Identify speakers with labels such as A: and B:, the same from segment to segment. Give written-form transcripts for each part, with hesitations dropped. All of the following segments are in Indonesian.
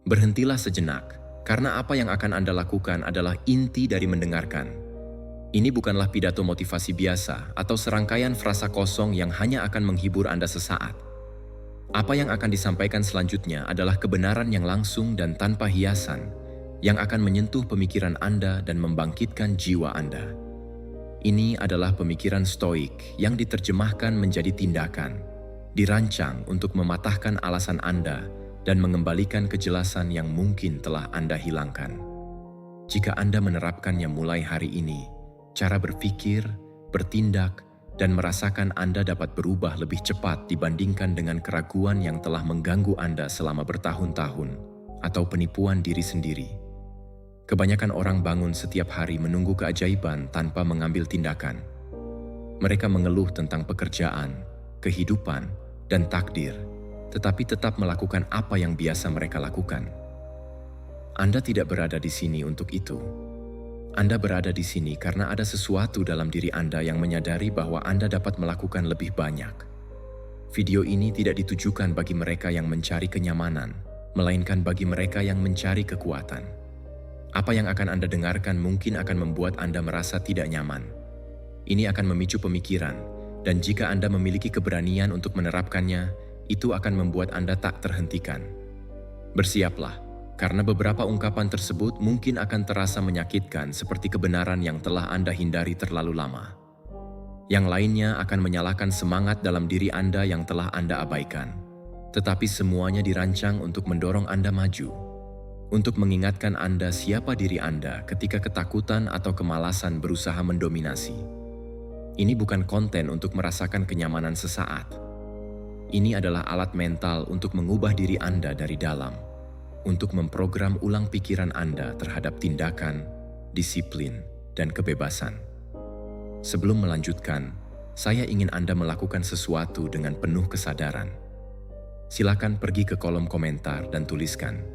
A: Berhentilah sejenak, karena apa yang akan Anda lakukan adalah inti dari mendengarkan. Ini bukanlah pidato motivasi biasa atau serangkaian frasa kosong yang hanya akan menghibur Anda sesaat. Apa yang akan disampaikan selanjutnya adalah kebenaran yang langsung dan tanpa hiasan, yang akan menyentuh pemikiran Anda dan membangkitkan jiwa Anda. Ini adalah pemikiran stoik yang diterjemahkan menjadi tindakan, dirancang untuk mematahkan alasan Anda dan mengembalikan kejelasan yang mungkin telah Anda hilangkan. Jika Anda menerapkannya mulai hari ini, cara berpikir, bertindak, dan merasakan Anda dapat berubah lebih cepat dibandingkan dengan keraguan yang telah mengganggu Anda selama bertahun-tahun, atau penipuan diri sendiri. Kebanyakan orang bangun setiap hari menunggu keajaiban tanpa mengambil tindakan. Mereka mengeluh tentang pekerjaan, kehidupan, dan takdir, tetapi tetap melakukan apa yang biasa mereka lakukan. Anda tidak berada di sini untuk itu. Anda berada di sini karena ada sesuatu dalam diri Anda yang menyadari bahwa Anda dapat melakukan lebih banyak. Video ini tidak ditujukan bagi mereka yang mencari kenyamanan, melainkan bagi mereka yang mencari kekuatan. Apa yang akan Anda dengarkan mungkin akan membuat Anda merasa tidak nyaman. Ini akan memicu pemikiran, dan jika Anda memiliki keberanian untuk menerapkannya, itu akan membuat Anda tak terhentikan. Bersiaplah, karena beberapa ungkapan tersebut mungkin akan terasa menyakitkan seperti kebenaran yang telah Anda hindari terlalu lama. Yang lainnya akan menyalakan semangat dalam diri Anda yang telah Anda abaikan. Tetapi semuanya dirancang untuk mendorong Anda maju, untuk mengingatkan Anda siapa diri Anda ketika ketakutan atau kemalasan berusaha mendominasi. Ini bukan konten untuk merasakan kenyamanan sesaat. Ini adalah alat mental untuk mengubah diri Anda dari dalam, untuk memprogram ulang pikiran Anda terhadap tindakan, disiplin, dan kebebasan. Sebelum melanjutkan, saya ingin Anda melakukan sesuatu dengan penuh kesadaran. Silakan pergi ke kolom komentar dan tuliskan,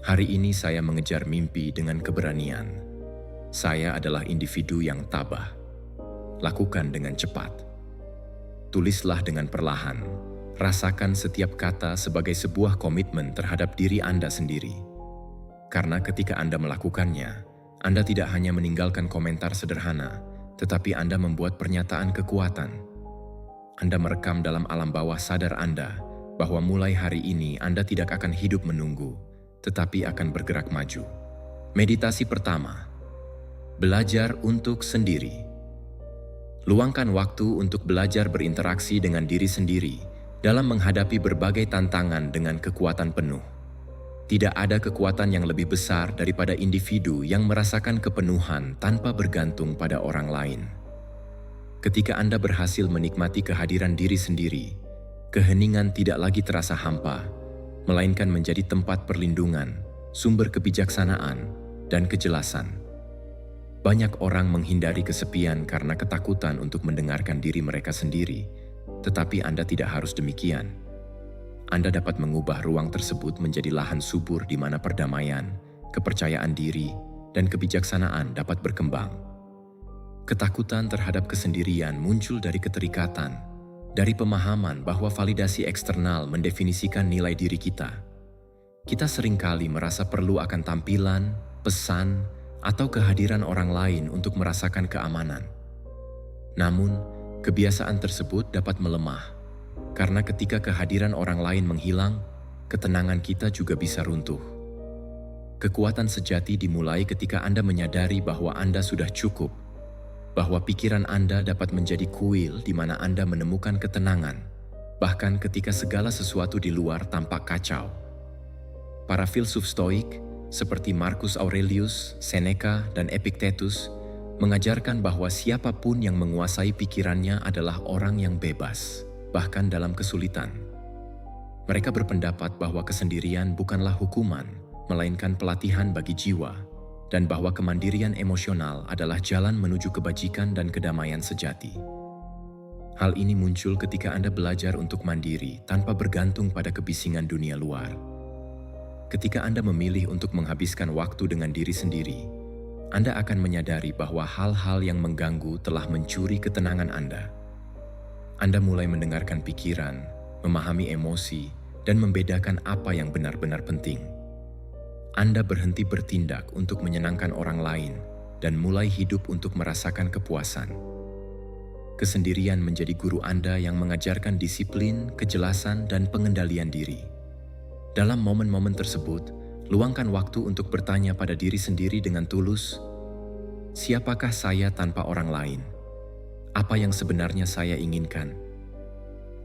A: "Hari ini saya mengejar mimpi dengan keberanian. Saya adalah individu yang tabah. Lakukan dengan cepat." Tulislah dengan perlahan. Rasakan setiap kata sebagai sebuah komitmen terhadap diri Anda sendiri. Karena ketika Anda melakukannya, Anda tidak hanya meninggalkan komentar sederhana, tetapi Anda membuat pernyataan kekuatan. Anda merekam dalam alam bawah sadar Anda bahwa mulai hari ini Anda tidak akan hidup menunggu, tetapi akan bergerak maju. Meditasi pertama. Belajar untuk sendiri. Luangkan waktu untuk belajar berinteraksi dengan diri sendiri dalam menghadapi berbagai tantangan dengan kekuatan penuh. Tidak ada kekuatan yang lebih besar daripada individu yang merasakan kepenuhan tanpa bergantung pada orang lain. Ketika Anda berhasil menikmati kehadiran diri sendiri, keheningan tidak lagi terasa hampa, melainkan menjadi tempat perlindungan, sumber kebijaksanaan, dan kejelasan. Banyak orang menghindari kesepian karena ketakutan untuk mendengarkan diri mereka sendiri, tetapi Anda tidak harus demikian. Anda dapat mengubah ruang tersebut menjadi lahan subur di mana perdamaian, kepercayaan diri, dan kebijaksanaan dapat berkembang. Ketakutan terhadap kesendirian muncul dari keterikatan, dari pemahaman bahwa validasi eksternal mendefinisikan nilai diri kita. Kita seringkali merasa perlu akan tampilan, pesan, atau kehadiran orang lain untuk merasakan keamanan. Namun, kebiasaan tersebut dapat melemah, karena ketika kehadiran orang lain menghilang, ketenangan kita juga bisa runtuh. Kekuatan sejati dimulai ketika Anda menyadari bahwa Anda sudah cukup, bahwa pikiran Anda dapat menjadi kuil di mana Anda menemukan ketenangan, bahkan ketika segala sesuatu di luar tampak kacau. Para filsuf Stoik, seperti Marcus Aurelius, Seneca, dan Epictetus, mengajarkan bahwa siapapun yang menguasai pikirannya adalah orang yang bebas, bahkan dalam kesulitan. Mereka berpendapat bahwa kesendirian bukanlah hukuman, melainkan pelatihan bagi jiwa, dan bahwa kemandirian emosional adalah jalan menuju kebajikan dan kedamaian sejati. Hal ini muncul ketika Anda belajar untuk mandiri tanpa bergantung pada kebisingan dunia luar. Ketika Anda memilih untuk menghabiskan waktu dengan diri sendiri, Anda akan menyadari bahwa hal-hal yang mengganggu telah mencuri ketenangan Anda. Anda mulai mendengarkan pikiran, memahami emosi, dan membedakan apa yang benar-benar penting. Anda berhenti bertindak untuk menyenangkan orang lain dan mulai hidup untuk merasakan kepuasan. Kesendirian menjadi guru Anda yang mengajarkan disiplin, kejelasan, dan pengendalian diri. Dalam momen-momen tersebut, luangkan waktu untuk bertanya pada diri sendiri dengan tulus, siapakah saya tanpa orang lain? Apa yang sebenarnya saya inginkan?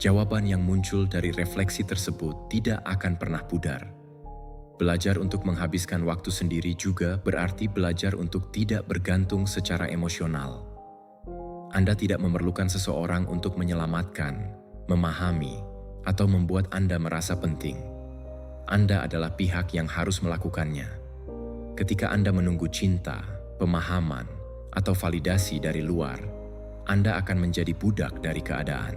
A: Jawaban yang muncul dari refleksi tersebut tidak akan pernah pudar. Belajar untuk menghabiskan waktu sendiri juga berarti belajar untuk tidak bergantung secara emosional. Anda tidak memerlukan seseorang untuk menyelamatkan, memahami, atau membuat Anda merasa penting. Anda adalah pihak yang harus melakukannya. Ketika Anda menunggu cinta, pemahaman, atau validasi dari luar, Anda akan menjadi budak dari keadaan.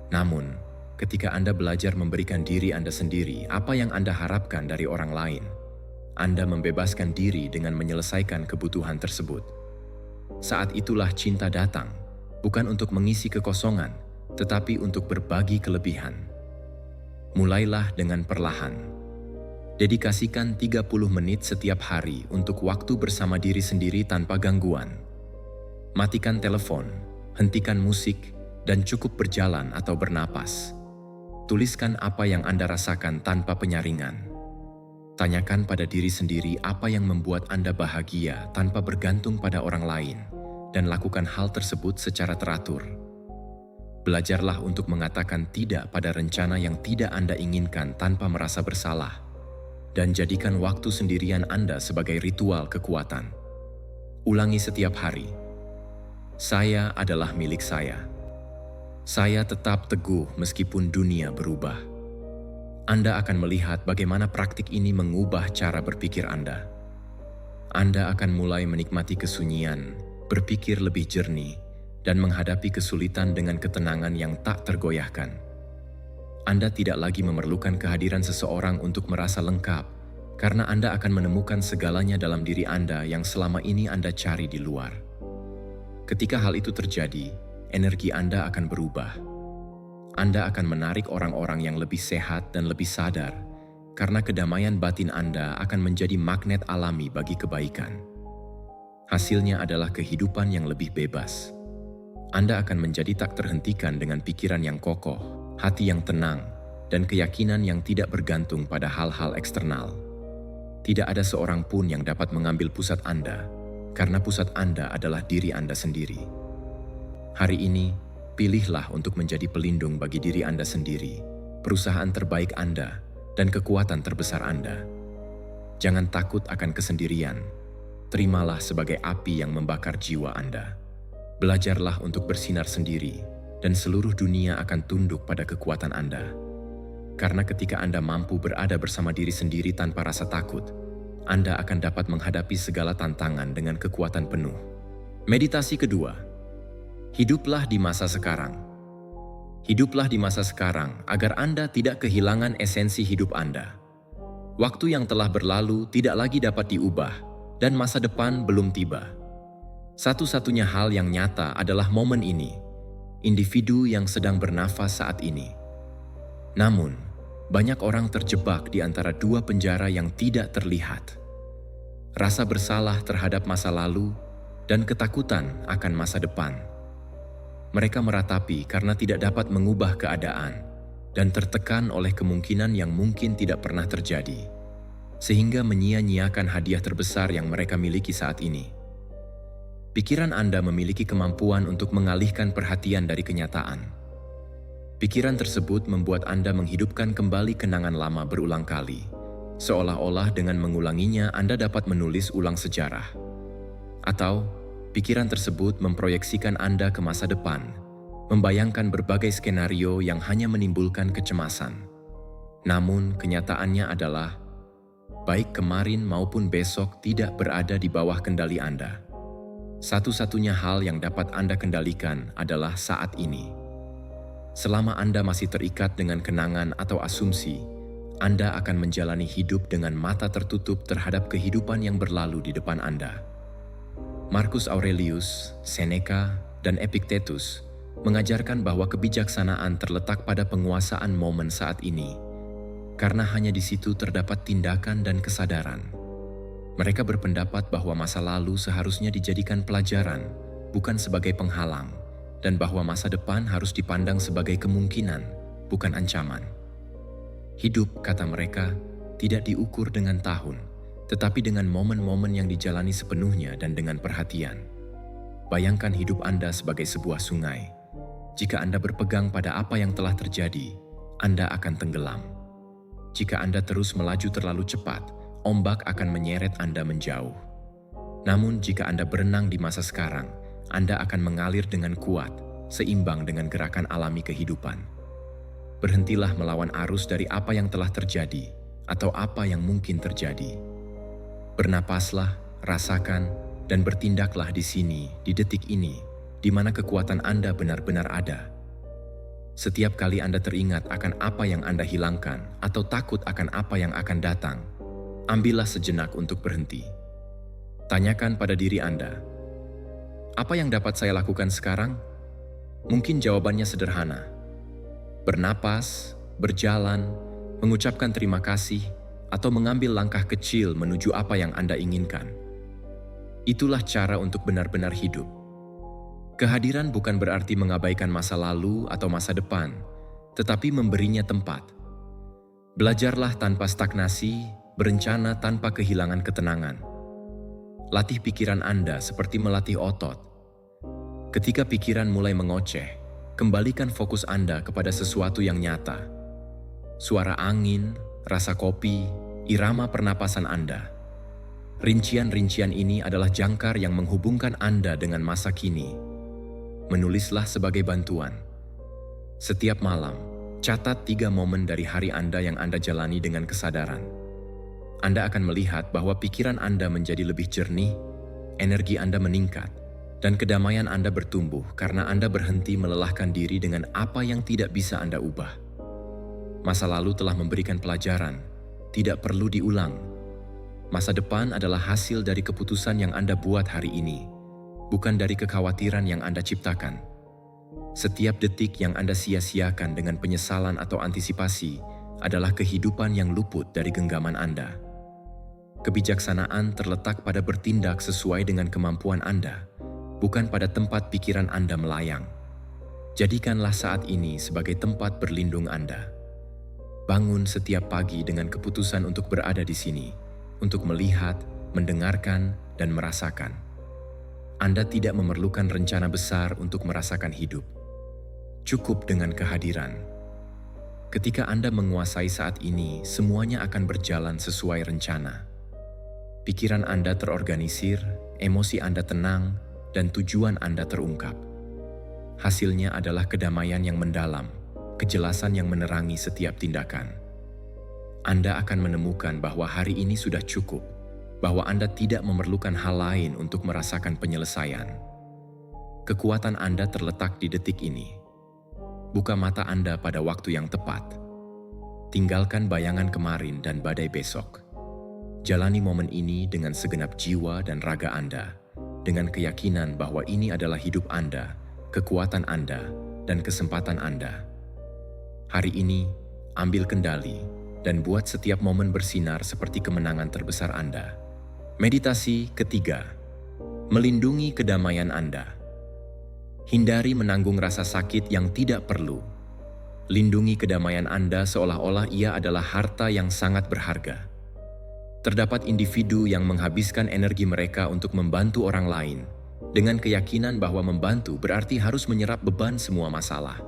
A: Namun, ketika Anda belajar memberikan diri Anda sendiri apa yang Anda harapkan dari orang lain, Anda membebaskan diri dengan menyelesaikan kebutuhan tersebut. Saat itulah cinta datang, bukan untuk mengisi kekosongan, tetapi untuk berbagi kelebihan. Mulailah dengan perlahan. Dedikasikan 30 menit setiap hari untuk waktu bersama diri sendiri tanpa gangguan. Matikan telepon, hentikan musik, dan cukup berjalan atau bernapas. Tuliskan apa yang Anda rasakan tanpa penyaringan. Tanyakan pada diri sendiri apa yang membuat Anda bahagia tanpa bergantung pada orang lain, dan lakukan hal tersebut secara teratur. Belajarlah untuk mengatakan tidak pada rencana yang tidak Anda inginkan tanpa merasa bersalah, dan jadikan waktu sendirian Anda sebagai ritual kekuatan. Ulangi setiap hari. Saya adalah milik saya. Saya tetap teguh meskipun dunia berubah. Anda akan melihat bagaimana praktik ini mengubah cara berpikir Anda. Anda akan mulai menikmati kesunyian, berpikir lebih jernih, dan menghadapi kesulitan dengan ketenangan yang tak tergoyahkan. Anda tidak lagi memerlukan kehadiran seseorang untuk merasa lengkap, karena Anda akan menemukan segalanya dalam diri Anda yang selama ini Anda cari di luar. Ketika hal itu terjadi, energi Anda akan berubah. Anda akan menarik orang-orang yang lebih sehat dan lebih sadar, karena kedamaian batin Anda akan menjadi magnet alami bagi kebaikan. Hasilnya adalah kehidupan yang lebih bebas. Anda akan menjadi tak terhentikan dengan pikiran yang kokoh, hati yang tenang, dan keyakinan yang tidak bergantung pada hal-hal eksternal. Tidak ada seorang pun yang dapat mengambil pusat Anda, karena pusat Anda adalah diri Anda sendiri. Hari ini, pilihlah untuk menjadi pelindung bagi diri Anda sendiri, perusahaan terbaik Anda, dan kekuatan terbesar Anda. Jangan takut akan kesendirian. Terimalah sebagai api yang membakar jiwa Anda. Belajarlah untuk bersinar sendiri, dan seluruh dunia akan tunduk pada kekuatan Anda. Karena ketika Anda mampu berada bersama diri sendiri tanpa rasa takut, Anda akan dapat menghadapi segala tantangan dengan kekuatan penuh. Meditasi kedua. Hiduplah di masa sekarang. Hiduplah di masa sekarang agar Anda tidak kehilangan esensi hidup Anda. Waktu yang telah berlalu tidak lagi dapat diubah, dan masa depan belum tiba. Satu-satunya hal yang nyata adalah momen ini, individu yang sedang bernafas saat ini. Namun, banyak orang terjebak di antara dua penjara yang tidak terlihat. Rasa bersalah terhadap masa lalu dan ketakutan akan masa depan. Mereka meratapi karena tidak dapat mengubah keadaan dan tertekan oleh kemungkinan yang mungkin tidak pernah terjadi, sehingga menyia-nyiakan hadiah terbesar yang mereka miliki saat ini. Pikiran Anda memiliki kemampuan untuk mengalihkan perhatian dari kenyataan. Pikiran tersebut membuat Anda menghidupkan kembali kenangan lama berulang kali, seolah-olah dengan mengulanginya Anda dapat menulis ulang sejarah. Atau, pikiran tersebut memproyeksikan Anda ke masa depan, membayangkan berbagai skenario yang hanya menimbulkan kecemasan. Namun, kenyataannya adalah, baik kemarin maupun besok tidak berada di bawah kendali Anda. Satu-satunya hal yang dapat Anda kendalikan adalah saat ini. Selama Anda masih terikat dengan kenangan atau asumsi, Anda akan menjalani hidup dengan mata tertutup terhadap kehidupan yang berlalu di depan Anda. Marcus Aurelius, Seneca, dan Epictetus mengajarkan bahwa kebijaksanaan terletak pada penguasaan momen saat ini. karena hanya di situ terdapat tindakan dan kesadaran. Mereka berpendapat bahwa masa lalu seharusnya dijadikan pelajaran, bukan sebagai penghalang, dan bahwa masa depan harus dipandang sebagai kemungkinan, bukan ancaman. Hidup, kata mereka, tidak diukur dengan tahun, tetapi dengan momen-momen yang dijalani sepenuhnya dan dengan perhatian. Bayangkan hidup Anda sebagai sebuah sungai. Jika Anda berpegang pada apa yang telah terjadi, Anda akan tenggelam. Jika Anda terus melaju terlalu cepat, ombak akan menyeret Anda menjauh. Namun jika Anda berenang di masa sekarang, Anda akan mengalir dengan kuat, seimbang dengan gerakan alami kehidupan. Berhentilah melawan arus dari apa yang telah terjadi atau apa yang mungkin terjadi. Bernapaslah, rasakan, dan bertindaklah di sini, di detik ini, di mana kekuatan Anda benar-benar ada. Setiap kali Anda teringat akan apa yang Anda hilangkan atau takut akan apa yang akan datang, ambillah sejenak untuk berhenti. Tanyakan pada diri Anda, apa yang dapat saya lakukan sekarang? Mungkin jawabannya sederhana. Bernapas, berjalan, mengucapkan terima kasih, atau mengambil langkah kecil menuju apa yang Anda inginkan. Itulah cara untuk benar-benar hidup. Kehadiran bukan berarti mengabaikan masa lalu atau masa depan, tetapi memberinya tempat. Belajarlah tanpa stagnasi, berencana tanpa kehilangan ketenangan. Latih pikiran Anda seperti melatih otot. Ketika pikiran mulai mengoceh, kembalikan fokus Anda kepada sesuatu yang nyata. Suara angin, rasa kopi, irama pernapasan Anda. Rincian-rincian ini adalah jangkar yang menghubungkan Anda dengan masa kini. Menulislah sebagai bantuan. Setiap malam, catat 3 momen dari hari Anda yang Anda jalani dengan kesadaran. Anda akan melihat bahwa pikiran Anda menjadi lebih jernih, energi Anda meningkat, dan kedamaian Anda bertumbuh karena Anda berhenti melelahkan diri dengan apa yang tidak bisa Anda ubah. Masa lalu telah memberikan pelajaran, tidak perlu diulang. Masa depan adalah hasil dari keputusan yang Anda buat hari ini, bukan dari kekhawatiran yang Anda ciptakan. Setiap detik yang Anda sia-siakan dengan penyesalan atau antisipasi adalah kehidupan yang luput dari genggaman Anda. Kebijaksanaan terletak pada bertindak sesuai dengan kemampuan Anda, bukan pada tempat pikiran Anda melayang. Jadikanlah saat ini sebagai tempat berlindung Anda. Bangun setiap pagi dengan keputusan untuk berada di sini, untuk melihat, mendengarkan, dan merasakan. Anda tidak memerlukan rencana besar untuk merasakan hidup. Cukup dengan kehadiran. Ketika Anda menguasai saat ini, semuanya akan berjalan sesuai rencana. Pikiran Anda terorganisir, emosi Anda tenang, dan tujuan Anda terungkap. Hasilnya adalah kedamaian yang mendalam, kejelasan yang menerangi setiap tindakan. Anda akan menemukan bahwa hari ini sudah cukup, bahwa Anda tidak memerlukan hal lain untuk merasakan penyelesaian. Kekuatan Anda terletak di detik ini. Buka mata Anda pada waktu yang tepat. Tinggalkan bayangan kemarin dan badai besok. Jalani momen ini dengan segenap jiwa dan raga Anda, dengan keyakinan bahwa ini adalah hidup Anda, kekuatan Anda, dan kesempatan Anda. Hari ini, ambil kendali dan buat setiap momen bersinar seperti kemenangan terbesar Anda. Meditasi ketiga, melindungi kedamaian Anda. Hindari menanggung rasa sakit yang tidak perlu. Lindungi kedamaian Anda seolah-olah ia adalah harta yang sangat berharga. Terdapat individu yang menghabiskan energi mereka untuk membantu orang lain, dengan keyakinan bahwa membantu berarti harus menyerap beban semua masalah.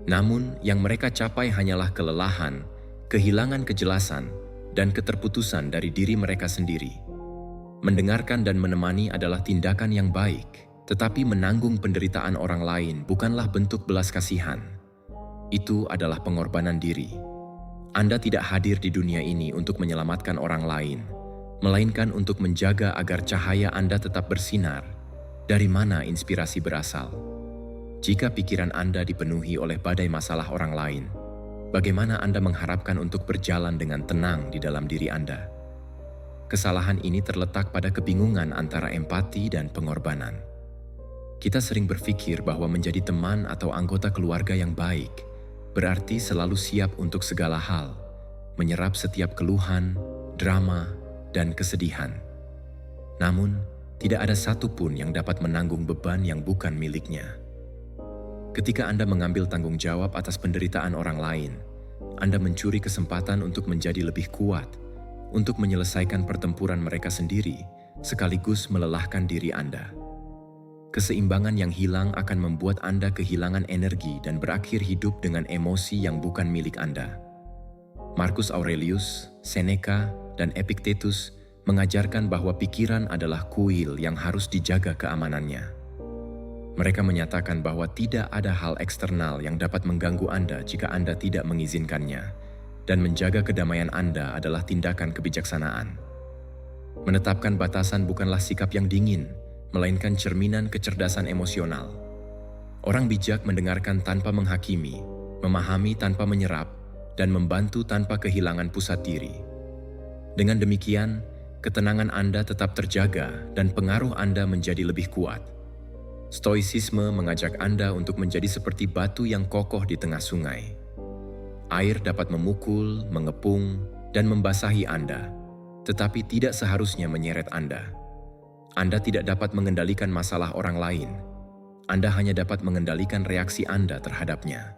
A: Namun, yang mereka capai hanyalah kelelahan, kehilangan kejelasan, dan keterputusan dari diri mereka sendiri. Mendengarkan dan menemani adalah tindakan yang baik, tetapi menanggung penderitaan orang lain bukanlah bentuk belas kasihan. Itu adalah pengorbanan diri. Anda tidak hadir di dunia ini untuk menyelamatkan orang lain, melainkan untuk menjaga agar cahaya Anda tetap bersinar. Dari mana inspirasi berasal? Jika pikiran Anda dipenuhi oleh badai masalah orang lain, bagaimana Anda mengharapkan untuk berjalan dengan tenang di dalam diri Anda? Kesalahan ini terletak pada kebingungan antara empati dan pengorbanan. Kita sering berpikir bahwa menjadi teman atau anggota keluarga yang baik berarti selalu siap untuk segala hal. menyerap setiap keluhan, drama, dan kesedihan. Namun, tidak ada satupun yang dapat menanggung beban yang bukan miliknya. Ketika Anda mengambil tanggung jawab atas penderitaan orang lain, Anda mencuri kesempatan untuk menjadi lebih kuat, untuk menyelesaikan pertempuran mereka sendiri, sekaligus melelahkan diri Anda. Keseimbangan yang hilang akan membuat Anda kehilangan energi dan berakhir hidup dengan emosi yang bukan milik Anda. Marcus Aurelius, Seneca, dan Epictetus mengajarkan bahwa pikiran adalah kuil yang harus dijaga keamanannya. Mereka menyatakan bahwa tidak ada hal eksternal yang dapat mengganggu Anda jika Anda tidak mengizinkannya, dan menjaga kedamaian Anda adalah tindakan kebijaksanaan. Menetapkan batasan bukanlah sikap yang dingin, melainkan cerminan kecerdasan emosional. Orang bijak mendengarkan tanpa menghakimi, memahami tanpa menyerap, dan membantu tanpa kehilangan pusat diri. Dengan demikian, ketenangan Anda tetap terjaga dan pengaruh Anda menjadi lebih kuat. Stoicisme mengajak Anda untuk menjadi seperti batu yang kokoh di tengah sungai. Air dapat memukul, mengepung, dan membasahi Anda, tetapi tidak seharusnya menyeret Anda. Anda tidak dapat mengendalikan masalah orang lain. Anda hanya dapat mengendalikan reaksi Anda terhadapnya.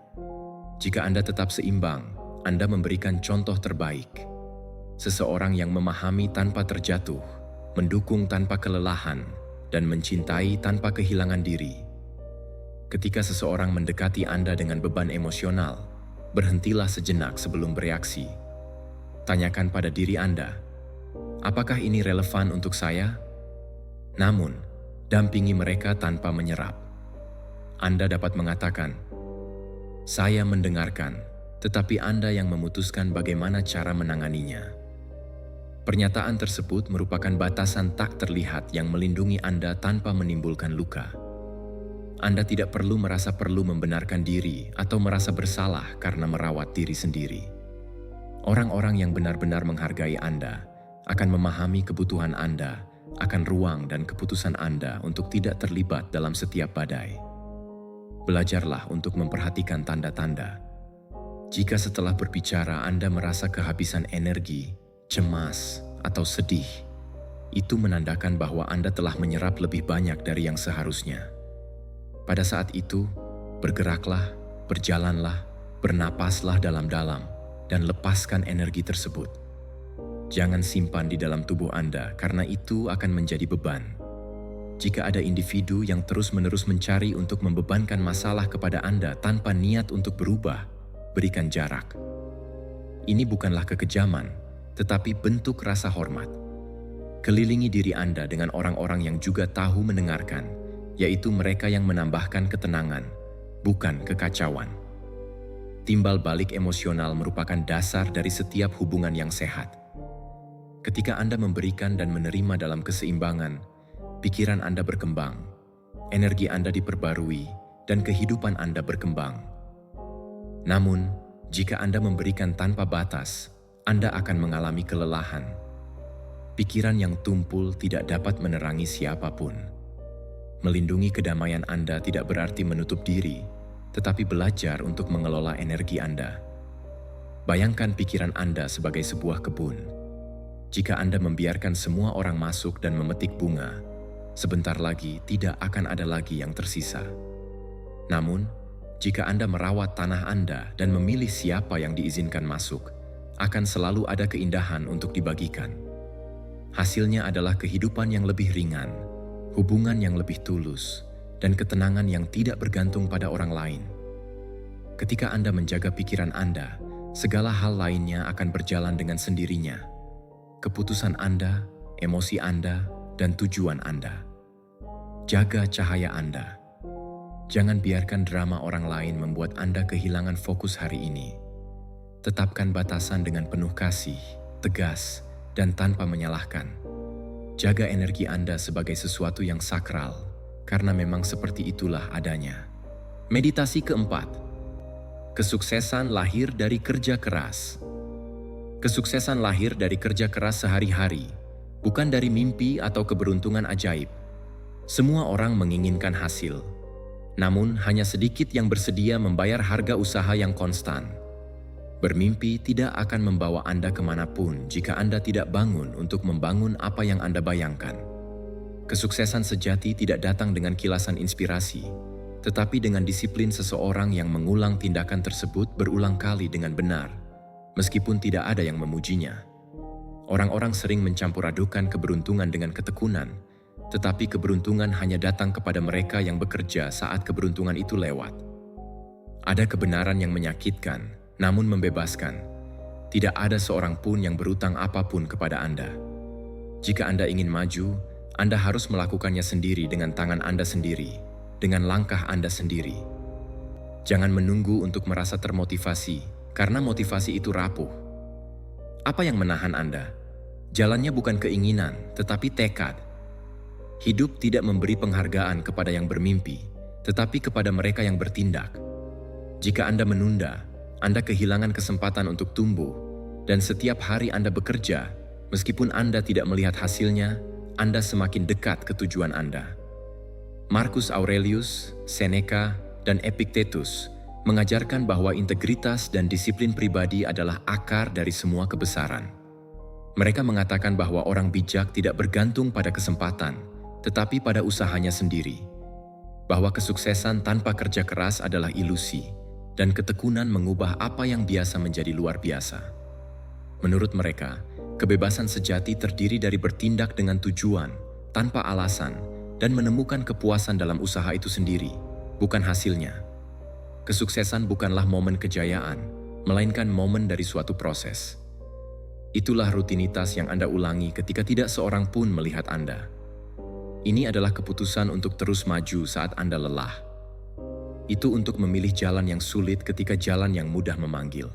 A: Jika Anda tetap seimbang, Anda memberikan contoh terbaik. Seseorang yang memahami tanpa terjatuh, mendukung tanpa kelelahan, dan mencintai tanpa kehilangan diri. Ketika seseorang mendekati Anda dengan beban emosional, berhentilah sejenak sebelum bereaksi. Tanyakan pada diri Anda, apakah ini relevan untuk saya? Namun, dampingi mereka tanpa menyerap. Anda dapat mengatakan, saya mendengarkan, tetapi Anda yang memutuskan bagaimana cara menanganinya. Pernyataan tersebut merupakan batasan tak terlihat yang melindungi Anda tanpa menimbulkan luka. Anda tidak perlu merasa perlu membenarkan diri atau merasa bersalah karena merawat diri sendiri. Orang-orang yang benar-benar menghargai Anda akan memahami kebutuhan Anda, akan ruang dan keputusan Anda untuk tidak terlibat dalam setiap badai. Belajarlah untuk memperhatikan tanda-tanda. Jika setelah berbicara Anda merasa kehabisan energi, cemas, atau sedih, itu menandakan bahwa Anda telah menyerap lebih banyak dari yang seharusnya. Pada saat itu, bergeraklah, berjalanlah, bernapaslah dalam-dalam, dan lepaskan energi tersebut. Jangan simpan di dalam tubuh Anda karena itu akan menjadi beban. Jika ada individu yang terus-menerus mencari untuk membebankan masalah kepada Anda tanpa niat untuk berubah, berikan jarak. Ini bukanlah kekejaman, tetapi bentuk rasa hormat. Kelilingi diri Anda dengan orang-orang yang juga tahu mendengarkan, yaitu mereka yang menambahkan ketenangan, bukan kekacauan. Timbal balik emosional merupakan dasar dari setiap hubungan yang sehat. Ketika Anda memberikan dan menerima dalam keseimbangan, pikiran Anda berkembang, energi Anda diperbarui, dan kehidupan Anda berkembang. Namun, jika Anda memberikan tanpa batas, Anda akan mengalami kelelahan. Pikiran yang tumpul tidak dapat menerangi siapapun. Melindungi kedamaian Anda tidak berarti menutup diri, tetapi belajar untuk mengelola energi Anda. Bayangkan pikiran Anda sebagai sebuah kebun. Jika Anda membiarkan semua orang masuk dan memetik bunga, sebentar lagi tidak akan ada lagi yang tersisa. Namun, jika Anda merawat tanah Anda dan memilih siapa yang diizinkan masuk, akan selalu ada keindahan untuk dibagikan. Hasilnya adalah kehidupan yang lebih ringan, hubungan yang lebih tulus, dan ketenangan yang tidak bergantung pada orang lain. Ketika Anda menjaga pikiran Anda, segala hal lainnya akan berjalan dengan sendirinya. Keputusan Anda, emosi Anda, dan tujuan Anda. Jaga cahaya Anda. Jangan biarkan drama orang lain membuat Anda kehilangan fokus hari ini. Tetapkan batasan dengan penuh kasih, tegas, dan tanpa menyalahkan. Jaga energi Anda sebagai sesuatu yang sakral, karena memang seperti itulah adanya. Meditasi keempat. Kesuksesan lahir dari kerja keras. Kesuksesan lahir dari kerja keras sehari-hari, bukan dari mimpi atau keberuntungan ajaib. Semua orang menginginkan hasil, namun hanya sedikit yang bersedia membayar harga usaha yang konstan. Bermimpi tidak akan membawa Anda kemanapun jika Anda tidak bangun untuk membangun apa yang Anda bayangkan. Kesuksesan sejati tidak datang dengan kilasan inspirasi, tetapi dengan disiplin seseorang yang mengulang tindakan tersebut berulang kali dengan benar, meskipun tidak ada yang memujinya. Orang-orang sering mencampur adukan keberuntungan dengan ketekunan, tetapi keberuntungan hanya datang kepada mereka yang bekerja saat keberuntungan itu lewat. Ada kebenaran yang menyakitkan, namun membebaskan. Tidak ada seorang pun yang berutang apapun kepada Anda. Jika Anda ingin maju, Anda harus melakukannya sendiri dengan tangan Anda sendiri, dengan langkah Anda sendiri. Jangan menunggu untuk merasa termotivasi, karena motivasi itu rapuh. Apa yang menahan Anda? Jalannya bukan keinginan, tetapi tekad. Hidup tidak memberi penghargaan kepada yang bermimpi, tetapi kepada mereka yang bertindak. Jika Anda menunda, Anda kehilangan kesempatan untuk tumbuh, dan setiap hari Anda bekerja, meskipun Anda tidak melihat hasilnya, Anda semakin dekat ke tujuan Anda. Marcus Aurelius, Seneca, dan Epictetus mengajarkan bahwa integritas dan disiplin pribadi adalah akar dari semua kebesaran. Mereka mengatakan bahwa orang bijak tidak bergantung pada kesempatan, tetapi pada usahanya sendiri. Bahwa kesuksesan tanpa kerja keras adalah ilusi, dan ketekunan mengubah apa yang biasa menjadi luar biasa. Menurut mereka, kebebasan sejati terdiri dari bertindak dengan tujuan, tanpa alasan, dan menemukan kepuasan dalam usaha itu sendiri, bukan hasilnya. Kesuksesan bukanlah momen kejayaan, melainkan momen dari suatu proses. Itulah rutinitas yang Anda ulangi ketika tidak seorang pun melihat Anda. Ini adalah keputusan untuk terus maju saat Anda lelah. Itu untuk memilih jalan yang sulit ketika jalan yang mudah memanggil.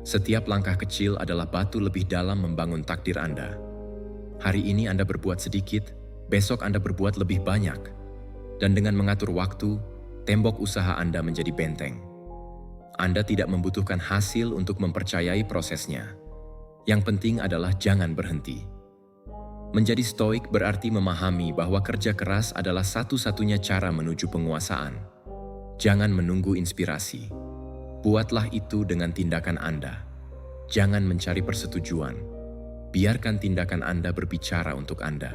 A: Setiap langkah kecil adalah batu lebih dalam membangun takdir Anda. Hari ini Anda berbuat sedikit, besok Anda berbuat lebih banyak. Dan dengan mengatur waktu, tembok usaha Anda menjadi benteng. Anda tidak membutuhkan hasil untuk mempercayai prosesnya. Yang penting adalah jangan berhenti. Menjadi stoik berarti memahami bahwa kerja keras adalah satu-satunya cara menuju penguasaan. Jangan menunggu inspirasi. Buatlah itu dengan tindakan Anda. Jangan mencari persetujuan. Biarkan tindakan Anda berbicara untuk Anda.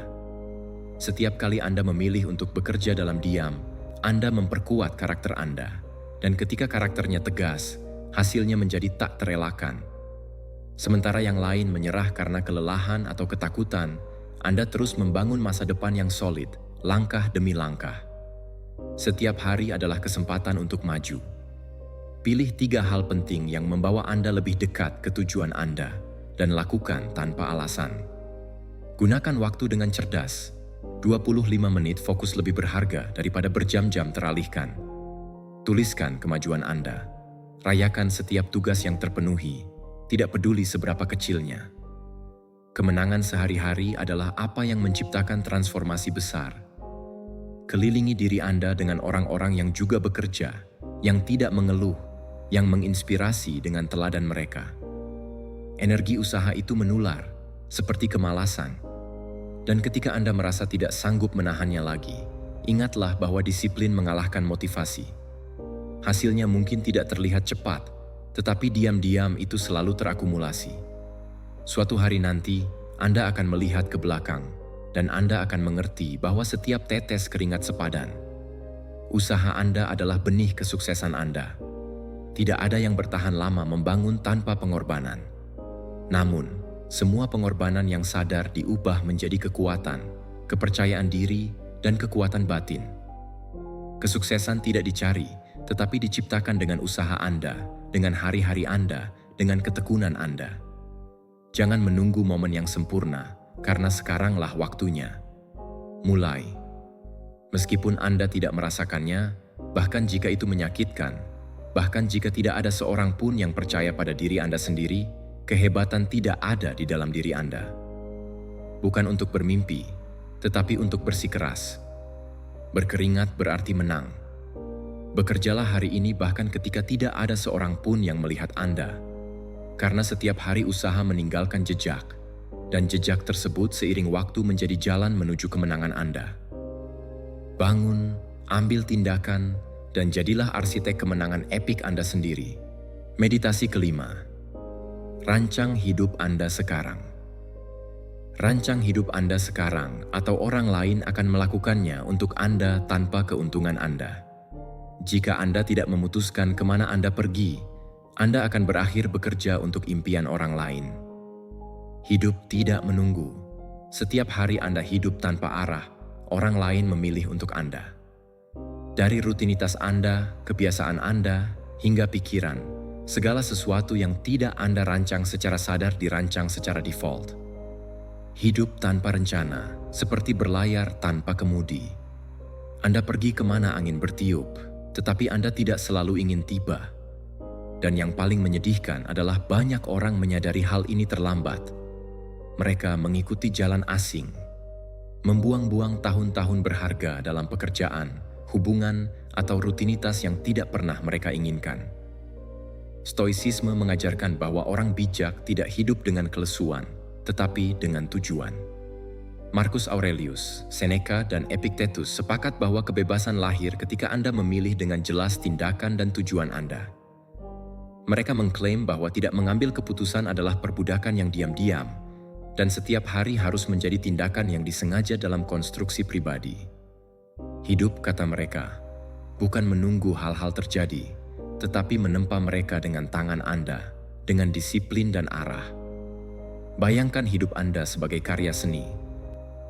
A: Setiap kali Anda memilih untuk bekerja dalam diam, Anda memperkuat karakter Anda. Dan ketika karakternya tegas, hasilnya menjadi tak terelakkan. Sementara yang lain menyerah karena kelelahan atau ketakutan, Anda terus membangun masa depan yang solid, langkah demi langkah. Setiap hari adalah kesempatan untuk maju. Pilih 3 hal penting yang membawa Anda lebih dekat ke tujuan Anda dan lakukan tanpa alasan. Gunakan waktu dengan cerdas. 25 menit fokus lebih berharga daripada berjam-jam teralihkan. Tuliskan kemajuan Anda. Rayakan setiap tugas yang terpenuhi, tidak peduli seberapa kecilnya. Kemenangan sehari-hari adalah apa yang menciptakan transformasi besar. Kelilingi diri Anda dengan orang-orang yang juga bekerja, yang tidak mengeluh, yang menginspirasi dengan teladan mereka. Energi usaha itu menular, seperti kemalasan. Dan ketika Anda merasa tidak sanggup menahannya lagi, ingatlah bahwa disiplin mengalahkan motivasi. Hasilnya mungkin tidak terlihat cepat, tetapi diam-diam itu selalu terakumulasi. Suatu hari nanti, Anda akan melihat ke belakang, dan Anda akan mengerti bahwa setiap tetes keringat sepadan. Usaha Anda adalah benih kesuksesan Anda. Tidak ada yang bertahan lama membangun tanpa pengorbanan. Namun, semua pengorbanan yang sadar diubah menjadi kekuatan, kepercayaan diri, dan kekuatan batin. Kesuksesan tidak dicari, tetapi diciptakan dengan usaha Anda, dengan hari-hari Anda, dengan ketekunan Anda. Jangan menunggu momen yang sempurna, karena sekaranglah waktunya. Mulai. Meskipun Anda tidak merasakannya, bahkan jika itu menyakitkan, bahkan jika tidak ada seorang pun yang percaya pada diri Anda sendiri, kehebatan tidak ada di dalam diri Anda. Bukan untuk bermimpi, tetapi untuk bersikeras. Berkeringat berarti menang. Bekerjalah hari ini bahkan ketika tidak ada seorang pun yang melihat Anda. Karena setiap hari usaha meninggalkan jejak, dan jejak tersebut seiring waktu menjadi jalan menuju kemenangan Anda. Bangun, ambil tindakan, dan jadilah arsitek kemenangan epik Anda sendiri. Meditasi kelima. Rancang hidup Anda sekarang. Rancang hidup Anda sekarang atau orang lain akan melakukannya untuk Anda tanpa keuntungan Anda. Jika Anda tidak memutuskan kemana Anda pergi, Anda akan berakhir bekerja untuk impian orang lain. Hidup tidak menunggu. Setiap hari Anda hidup tanpa arah, orang lain memilih untuk Anda. Dari rutinitas Anda, kebiasaan Anda, hingga pikiran, segala sesuatu yang tidak Anda rancang secara sadar dirancang secara default. Hidup tanpa rencana, seperti berlayar tanpa kemudi. Anda pergi kemana angin bertiup, tetapi Anda tidak selalu ingin tiba. Dan yang paling menyedihkan adalah banyak orang menyadari hal ini terlambat. Mereka mengikuti jalan asing, membuang-buang tahun-tahun berharga dalam pekerjaan, hubungan, atau rutinitas yang tidak pernah mereka inginkan. Stoicisme mengajarkan bahwa orang bijak tidak hidup dengan kelesuan, tetapi dengan tujuan. Marcus Aurelius, Seneca, dan Epictetus sepakat bahwa kebebasan lahir ketika Anda memilih dengan jelas tindakan dan tujuan Anda. Mereka mengklaim bahwa tidak mengambil keputusan adalah perbudakan yang diam-diam, dan setiap hari harus menjadi tindakan yang disengaja dalam konstruksi pribadi. Hidup, kata mereka, bukan menunggu hal-hal terjadi, tetapi menempa mereka dengan tangan Anda, dengan disiplin dan arah. Bayangkan hidup Anda sebagai karya seni.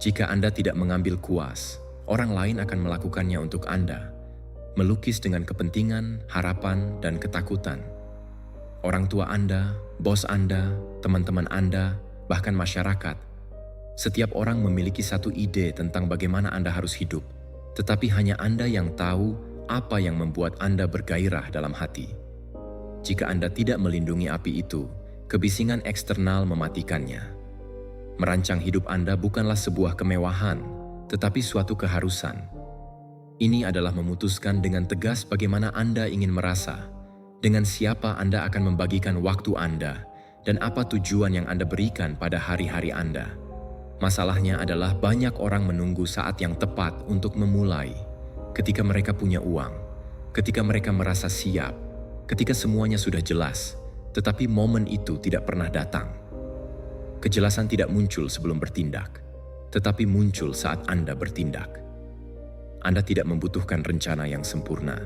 A: Jika Anda tidak mengambil kuas, orang lain akan melakukannya untuk Anda. Melukis dengan kepentingan, harapan, dan ketakutan. Orang tua Anda, bos Anda, teman-teman Anda, bahkan masyarakat. Setiap orang memiliki satu ide tentang bagaimana Anda harus hidup, tetapi hanya Anda yang tahu apa yang membuat Anda bergairah dalam hati. Jika Anda tidak melindungi api itu, kebisingan eksternal mematikannya. Merancang hidup Anda bukanlah sebuah kemewahan, tetapi suatu keharusan. Ini adalah memutuskan dengan tegas bagaimana Anda ingin merasa, dengan siapa Anda akan membagikan waktu Anda, dan apa tujuan yang Anda berikan pada hari-hari Anda. Masalahnya adalah banyak orang menunggu saat yang tepat untuk memulai. Ketika mereka punya uang, ketika mereka merasa siap, ketika semuanya sudah jelas, tetapi momen itu tidak pernah datang. Kejelasan tidak muncul sebelum bertindak, tetapi muncul saat Anda bertindak. Anda tidak membutuhkan rencana yang sempurna.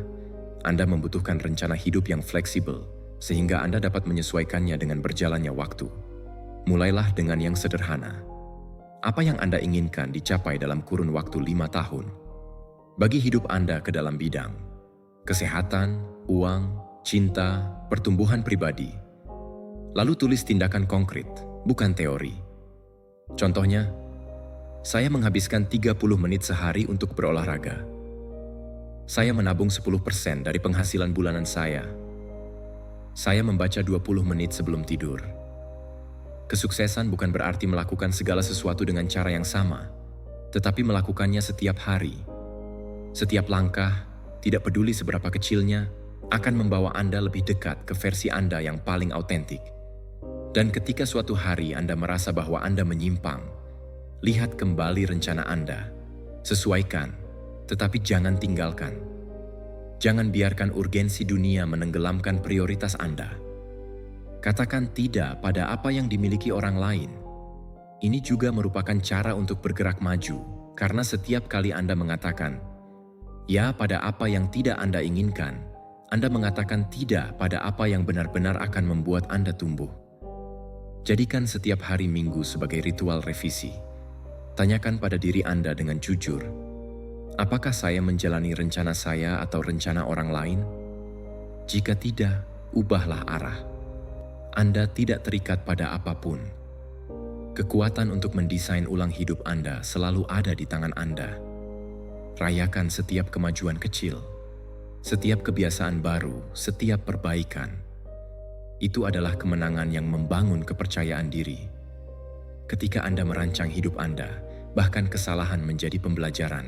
A: Anda membutuhkan rencana hidup yang fleksibel, sehingga Anda dapat menyesuaikannya dengan berjalannya waktu. Mulailah dengan yang sederhana. Apa yang Anda inginkan dicapai dalam kurun waktu 5 tahun? Bagi hidup Anda ke dalam bidang kesehatan, uang, cinta, pertumbuhan pribadi. Lalu tulis tindakan konkret, bukan teori. Contohnya, saya menghabiskan 30 menit sehari untuk berolahraga. Saya menabung 10% dari penghasilan bulanan saya. Saya membaca 20 menit sebelum tidur. Kesuksesan bukan berarti melakukan segala sesuatu dengan cara yang sama, tetapi melakukannya setiap hari. Setiap langkah, tidak peduli seberapa kecilnya, akan membawa Anda lebih dekat ke versi Anda yang paling autentik. Dan ketika suatu hari Anda merasa bahwa Anda menyimpang, lihat kembali rencana Anda. Sesuaikan, tetapi jangan tinggalkan. Jangan biarkan urgensi dunia menenggelamkan prioritas Anda. Katakan tidak pada apa yang dimiliki orang lain. Ini juga merupakan cara untuk bergerak maju, karena setiap kali Anda mengatakan ya pada apa yang tidak Anda inginkan, Anda mengatakan tidak pada apa yang benar-benar akan membuat Anda tumbuh. Jadikan setiap hari Minggu sebagai ritual revisi. Tanyakan pada diri Anda dengan jujur, apakah saya menjalani rencana saya atau rencana orang lain? Jika tidak, ubahlah arah. Anda tidak terikat pada apapun. Kekuatan untuk mendesain ulang hidup Anda selalu ada di tangan Anda. Rayakan setiap kemajuan kecil, setiap kebiasaan baru, setiap perbaikan. Itu adalah kemenangan yang membangun kepercayaan diri. Ketika Anda merancang hidup Anda, bahkan kesalahan menjadi pembelajaran,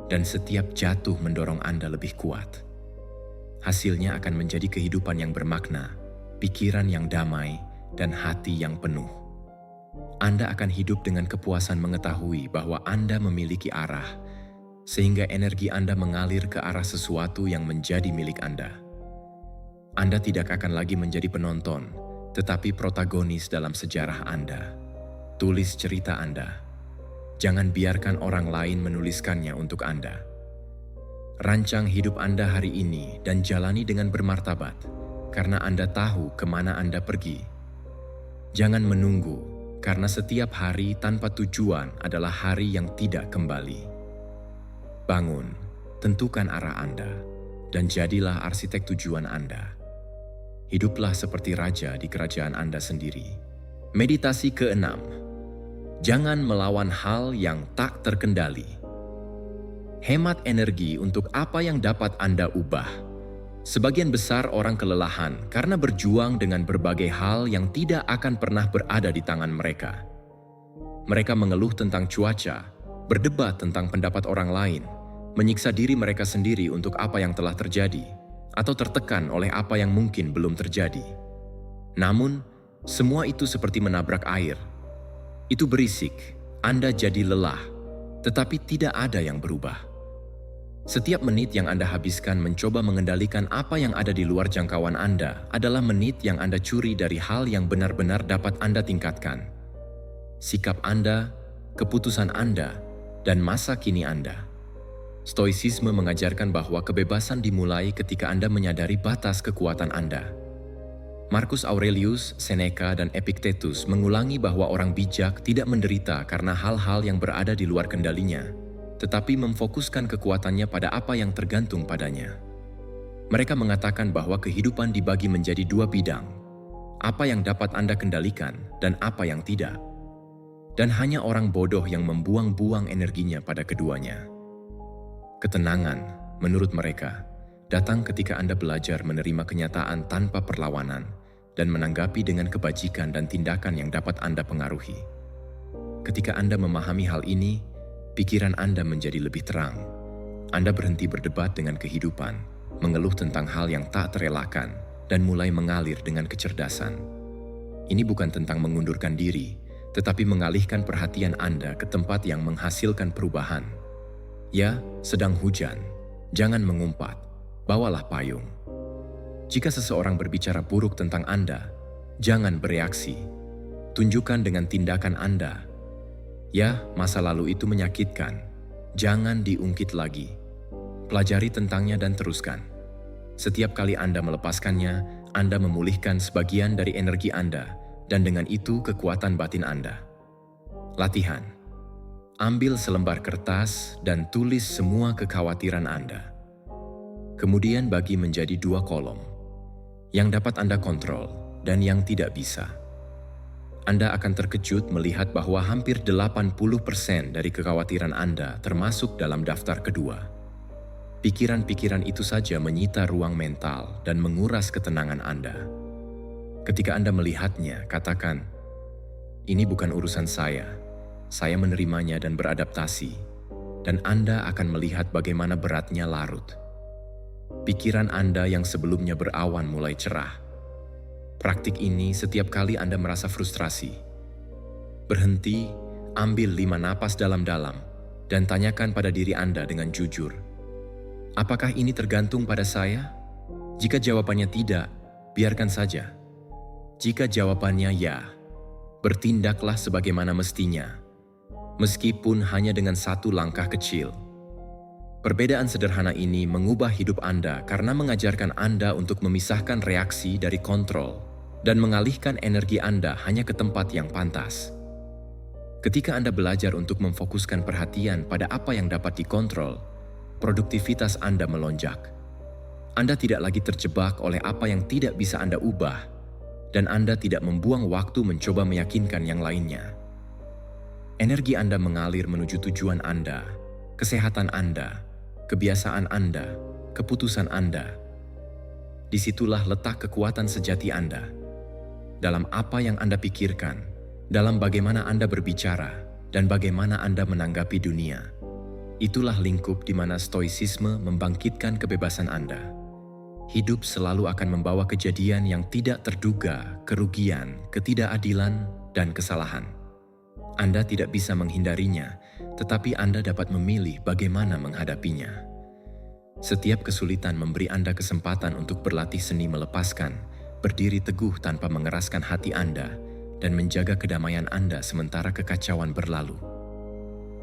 A: dan setiap jatuh mendorong Anda lebih kuat. Hasilnya akan menjadi kehidupan yang bermakna, pikiran yang damai, dan hati yang penuh. Anda akan hidup dengan kepuasan mengetahui bahwa Anda memiliki arah, sehingga energi Anda mengalir ke arah sesuatu yang menjadi milik Anda. Anda tidak akan lagi menjadi penonton, tetapi protagonis dalam sejarah Anda. Tulis cerita Anda. Jangan biarkan orang lain menuliskannya untuk Anda. Rancang hidup Anda hari ini dan jalani dengan bermartabat, karena Anda tahu kemana Anda pergi. Jangan menunggu, karena setiap hari tanpa tujuan adalah hari yang tidak kembali. Bangun, tentukan arah Anda, dan jadilah arsitek tujuan Anda. Hiduplah seperti raja di kerajaan Anda sendiri. Meditasi ke-6. Jangan melawan hal yang tak terkendali. Hemat energi untuk apa yang dapat Anda ubah. Sebagian besar orang kelelahan karena berjuang dengan berbagai hal yang tidak akan pernah berada di tangan mereka. Mereka mengeluh tentang cuaca, berdebat tentang pendapat orang lain, menyiksa diri mereka sendiri untuk apa yang telah terjadi, atau tertekan oleh apa yang mungkin belum terjadi. Namun, semua itu seperti menabrak air. Itu berisik, Anda jadi lelah, tetapi tidak ada yang berubah. Setiap menit yang Anda habiskan mencoba mengendalikan apa yang ada di luar jangkauan Anda adalah menit yang Anda curi dari hal yang benar-benar dapat Anda tingkatkan. Sikap Anda, keputusan Anda, dan masa kini Anda. Stoicisme mengajarkan bahwa kebebasan dimulai ketika Anda menyadari batas kekuatan Anda. Marcus Aurelius, Seneca, dan Epictetus mengulangi bahwa orang bijak tidak menderita karena hal-hal yang berada di luar kendalinya, tetapi memfokuskan kekuatannya pada apa yang tergantung padanya. Mereka mengatakan bahwa kehidupan dibagi menjadi dua bidang, apa yang dapat Anda kendalikan dan apa yang tidak. Dan hanya orang bodoh yang membuang-buang energinya pada keduanya. Ketenangan, menurut mereka, datang ketika Anda belajar menerima kenyataan tanpa perlawanan dan menanggapi dengan kebajikan dan tindakan yang dapat Anda pengaruhi. Ketika Anda memahami hal ini, pikiran Anda menjadi lebih terang. Anda berhenti berdebat dengan kehidupan, mengeluh tentang hal yang tak terelakkan, dan mulai mengalir dengan kecerdasan. Ini bukan tentang mengundurkan diri, tetapi mengalihkan perhatian Anda ke tempat yang menghasilkan perubahan. Ya, sedang hujan. Jangan mengumpat. Bawalah payung. Jika seseorang berbicara buruk tentang Anda, jangan bereaksi. Tunjukkan dengan tindakan Anda. Ya, masa lalu itu menyakitkan. Jangan diungkit lagi. Pelajari tentangnya dan teruskan. Setiap kali Anda melepaskannya, Anda memulihkan sebagian dari energi Anda, dan dengan itu kekuatan batin Anda. Latihan. Ambil selembar kertas dan tulis semua kekhawatiran Anda. Kemudian bagi menjadi dua kolom. Yang dapat Anda kontrol dan yang tidak bisa. Anda akan terkejut melihat bahwa hampir 80% dari kekhawatiran Anda termasuk dalam daftar kedua. Pikiran-pikiran itu saja menyita ruang mental dan menguras ketenangan Anda. Ketika Anda melihatnya, katakan, "Ini bukan urusan saya menerimanya dan beradaptasi," dan Anda akan melihat bagaimana beratnya larut. Pikiran Anda yang sebelumnya berawan mulai cerah. Praktik ini setiap kali Anda merasa frustrasi. Berhenti, ambil 5 napas dalam-dalam, dan tanyakan pada diri Anda dengan jujur. Apakah ini tergantung pada saya? Jika jawabannya tidak, biarkan saja. Jika jawabannya ya, bertindaklah sebagaimana mestinya, meskipun hanya dengan satu langkah kecil. Perbedaan sederhana ini mengubah hidup Anda karena mengajarkan Anda untuk memisahkan reaksi dari kontrol dan mengalihkan energi Anda hanya ke tempat yang pantas. Ketika Anda belajar untuk memfokuskan perhatian pada apa yang dapat dikontrol, produktivitas Anda melonjak. Anda tidak lagi terjebak oleh apa yang tidak bisa Anda ubah, dan Anda tidak membuang waktu mencoba meyakinkan yang lainnya. Energi Anda mengalir menuju tujuan Anda, kesehatan Anda, kebiasaan Anda, keputusan Anda. Disitulah letak kekuatan sejati Anda. Dalam apa yang Anda pikirkan, dalam bagaimana Anda berbicara, dan bagaimana Anda menanggapi dunia. Itulah lingkup di mana stoicisme membangkitkan kebebasan Anda. Hidup selalu akan membawa kejadian yang tidak terduga, kerugian, ketidakadilan, dan kesalahan. Anda tidak bisa menghindarinya, tetapi Anda dapat memilih bagaimana menghadapinya. Setiap kesulitan memberi Anda kesempatan untuk berlatih seni melepaskan, berdiri teguh tanpa mengeraskan hati Anda, dan menjaga kedamaian Anda sementara kekacauan berlalu.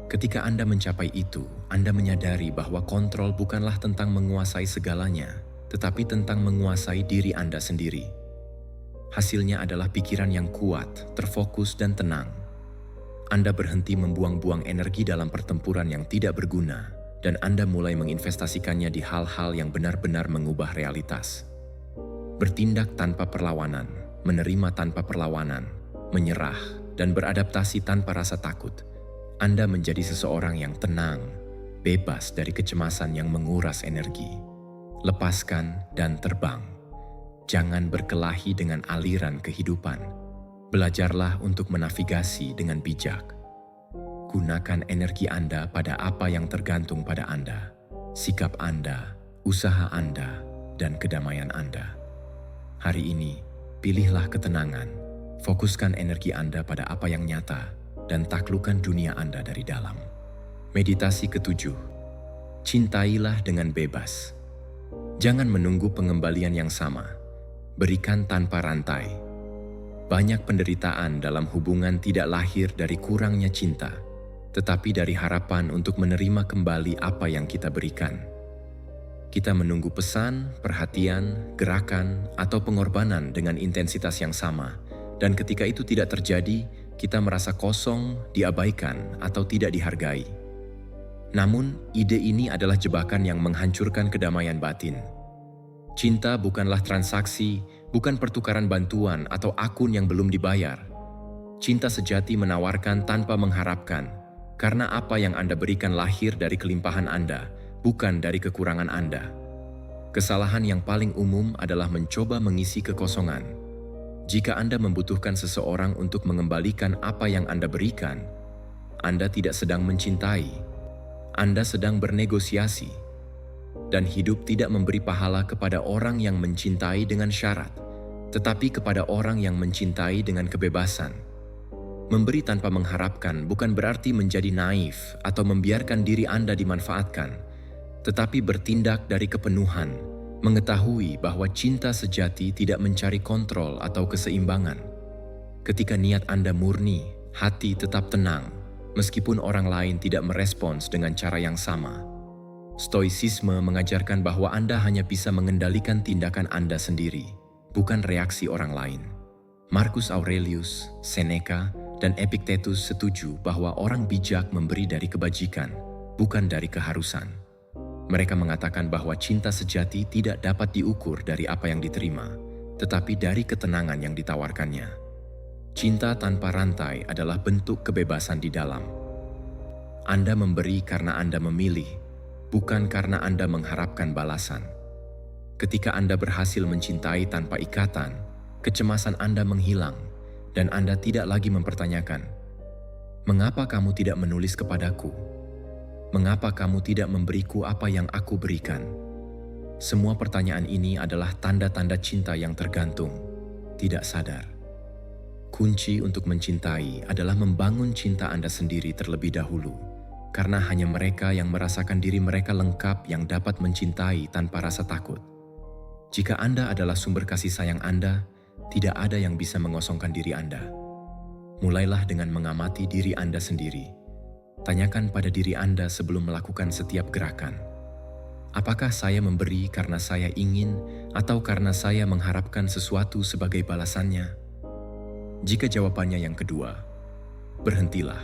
A: Ketika Anda mencapai itu, Anda menyadari bahwa kontrol bukanlah tentang menguasai segalanya, tetapi tentang menguasai diri Anda sendiri. Hasilnya adalah pikiran yang kuat, terfokus, dan tenang. Anda berhenti membuang-buang energi dalam pertempuran yang tidak berguna, dan Anda mulai menginvestasikannya di hal-hal yang benar-benar mengubah realitas. Bertindak tanpa perlawanan, menerima tanpa perlawanan, menyerah, dan beradaptasi tanpa rasa takut. Anda menjadi seseorang yang tenang, bebas dari kecemasan yang menguras energi. Lepaskan dan terbang. Jangan berkelahi dengan aliran kehidupan. Belajarlah untuk menavigasi dengan bijak. Gunakan energi Anda pada apa yang tergantung pada Anda, sikap Anda, usaha Anda, dan kedamaian Anda. Hari ini, pilihlah ketenangan, fokuskan energi Anda pada apa yang nyata, dan taklukkan dunia Anda dari dalam. Meditasi ketujuh, cintailah dengan bebas. Jangan menunggu pengembalian yang sama, berikan tanpa rantai. Banyak penderitaan dalam hubungan tidak lahir dari kurangnya cinta, tetapi dari harapan untuk menerima kembali apa yang kita berikan. Kita menunggu pesan, perhatian, gerakan, atau pengorbanan dengan intensitas yang sama, dan ketika itu tidak terjadi, kita merasa kosong, diabaikan, atau tidak dihargai. Namun, ide ini adalah jebakan yang menghancurkan kedamaian batin. Cinta bukanlah transaksi, bukan pertukaran bantuan atau akun yang belum dibayar. Cinta sejati menawarkan tanpa mengharapkan, karena apa yang Anda berikan lahir dari kelimpahan Anda, bukan dari kekurangan Anda. Kesalahan yang paling umum adalah mencoba mengisi kekosongan. Jika Anda membutuhkan seseorang untuk mengembalikan apa yang Anda berikan, Anda tidak sedang mencintai. Anda sedang bernegosiasi. Dan hidup tidak memberi pahala kepada orang yang mencintai dengan syarat, tetapi kepada orang yang mencintai dengan kebebasan. Memberi tanpa mengharapkan bukan berarti menjadi naif atau membiarkan diri Anda dimanfaatkan, tetapi bertindak dari kepenuhan, mengetahui bahwa cinta sejati tidak mencari kontrol atau keseimbangan. Ketika niat Anda murni, hati tetap tenang, meskipun orang lain tidak merespons dengan cara yang sama. Stoicisme mengajarkan bahwa Anda hanya bisa mengendalikan tindakan Anda sendiri, bukan reaksi orang lain. Marcus Aurelius, Seneca, dan Epictetus setuju bahwa orang bijak memberi dari kebajikan, bukan dari keharusan. Mereka mengatakan bahwa cinta sejati tidak dapat diukur dari apa yang diterima, tetapi dari ketenangan yang ditawarkannya. Cinta tanpa rantai adalah bentuk kebebasan di dalam. Anda memberi karena Anda memilih, bukan karena Anda mengharapkan balasan. Ketika Anda berhasil mencintai tanpa ikatan, kecemasan Anda menghilang, dan Anda tidak lagi mempertanyakan, "Mengapa kamu tidak menulis kepadaku? Mengapa kamu tidak memberiku apa yang aku berikan?" Semua pertanyaan ini adalah tanda-tanda cinta yang tergantung, tidak sadar. Kunci untuk mencintai adalah membangun cinta Anda sendiri terlebih dahulu, karena hanya mereka yang merasakan diri mereka lengkap yang dapat mencintai tanpa rasa takut. Jika Anda adalah sumber kasih sayang Anda, tidak ada yang bisa mengosongkan diri Anda. Mulailah dengan mengamati diri Anda sendiri. Tanyakan pada diri Anda sebelum melakukan setiap gerakan. Apakah saya memberi karena saya ingin atau karena saya mengharapkan sesuatu sebagai balasannya? Jika jawabannya yang kedua, berhentilah.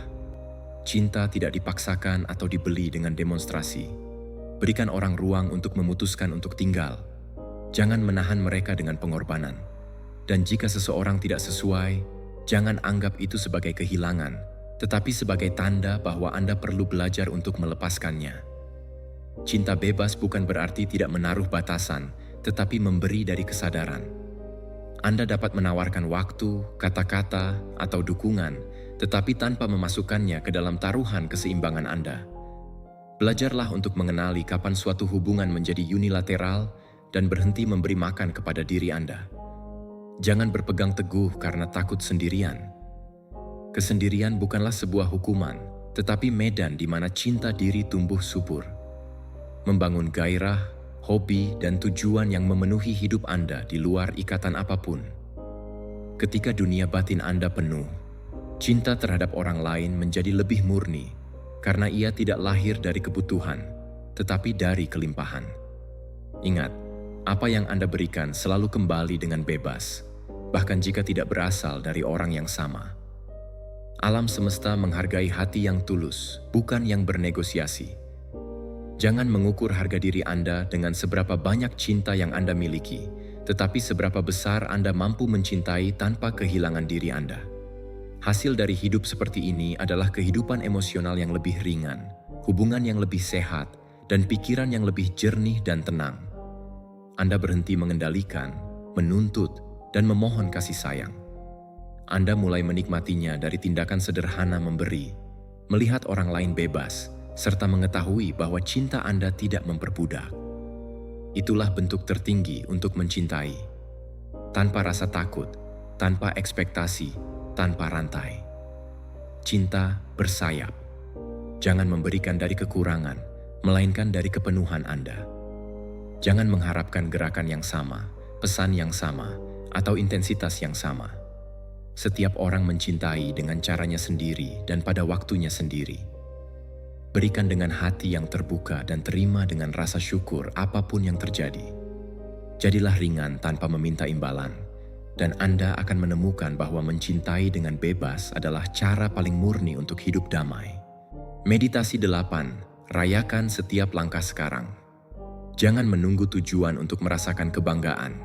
A: Cinta tidak dipaksakan atau dibeli dengan demonstrasi. Berikan orang ruang untuk memutuskan untuk tinggal. Jangan menahan mereka dengan pengorbanan. Dan jika seseorang tidak sesuai, jangan anggap itu sebagai kehilangan, tetapi sebagai tanda bahwa Anda perlu belajar untuk melepaskannya. Cinta bebas bukan berarti tidak menaruh batasan, tetapi memberi dari kesadaran. Anda dapat menawarkan waktu, kata-kata, atau dukungan, tetapi tanpa memasukkannya ke dalam taruhan keseimbangan Anda. Belajarlah untuk mengenali kapan suatu hubungan menjadi unilateral dan berhenti memberi makan kepada diri Anda. Jangan berpegang teguh karena takut sendirian. Kesendirian bukanlah sebuah hukuman, tetapi medan di mana cinta diri tumbuh subur. Membangun gairah, hobi, dan tujuan yang memenuhi hidup Anda di luar ikatan apapun. Ketika dunia batin Anda penuh, cinta terhadap orang lain menjadi lebih murni karena ia tidak lahir dari kebutuhan, tetapi dari kelimpahan. Ingat, apa yang Anda berikan selalu kembali dengan bebas, bahkan jika tidak berasal dari orang yang sama. Alam semesta menghargai hati yang tulus, bukan yang bernegosiasi. Jangan mengukur harga diri Anda dengan seberapa banyak cinta yang Anda miliki, tetapi seberapa besar Anda mampu mencintai tanpa kehilangan diri Anda. Hasil dari hidup seperti ini adalah kehidupan emosional yang lebih ringan, hubungan yang lebih sehat, dan pikiran yang lebih jernih dan tenang. Anda berhenti mengendalikan, menuntut, dan memohon kasih sayang. Anda mulai menikmatinya dari tindakan sederhana memberi, melihat orang lain bebas, serta mengetahui bahwa cinta Anda tidak memperbudak. Itulah bentuk tertinggi untuk mencintai. Tanpa rasa takut, tanpa ekspektasi, tanpa rantai. Cinta bersayap. Jangan memberikan dari kekurangan, melainkan dari kepenuhan Anda. Jangan mengharapkan gerakan yang sama, pesan yang sama, atau intensitas yang sama. Setiap orang mencintai dengan caranya sendiri dan pada waktunya sendiri. Berikan dengan hati yang terbuka dan terima dengan rasa syukur apapun yang terjadi. Jadilah ringan tanpa meminta imbalan, dan Anda akan menemukan bahwa mencintai dengan bebas adalah cara paling murni untuk hidup damai. Meditasi 8. Rayakan setiap langkah sekarang. Jangan menunggu tujuan untuk merasakan kebanggaan.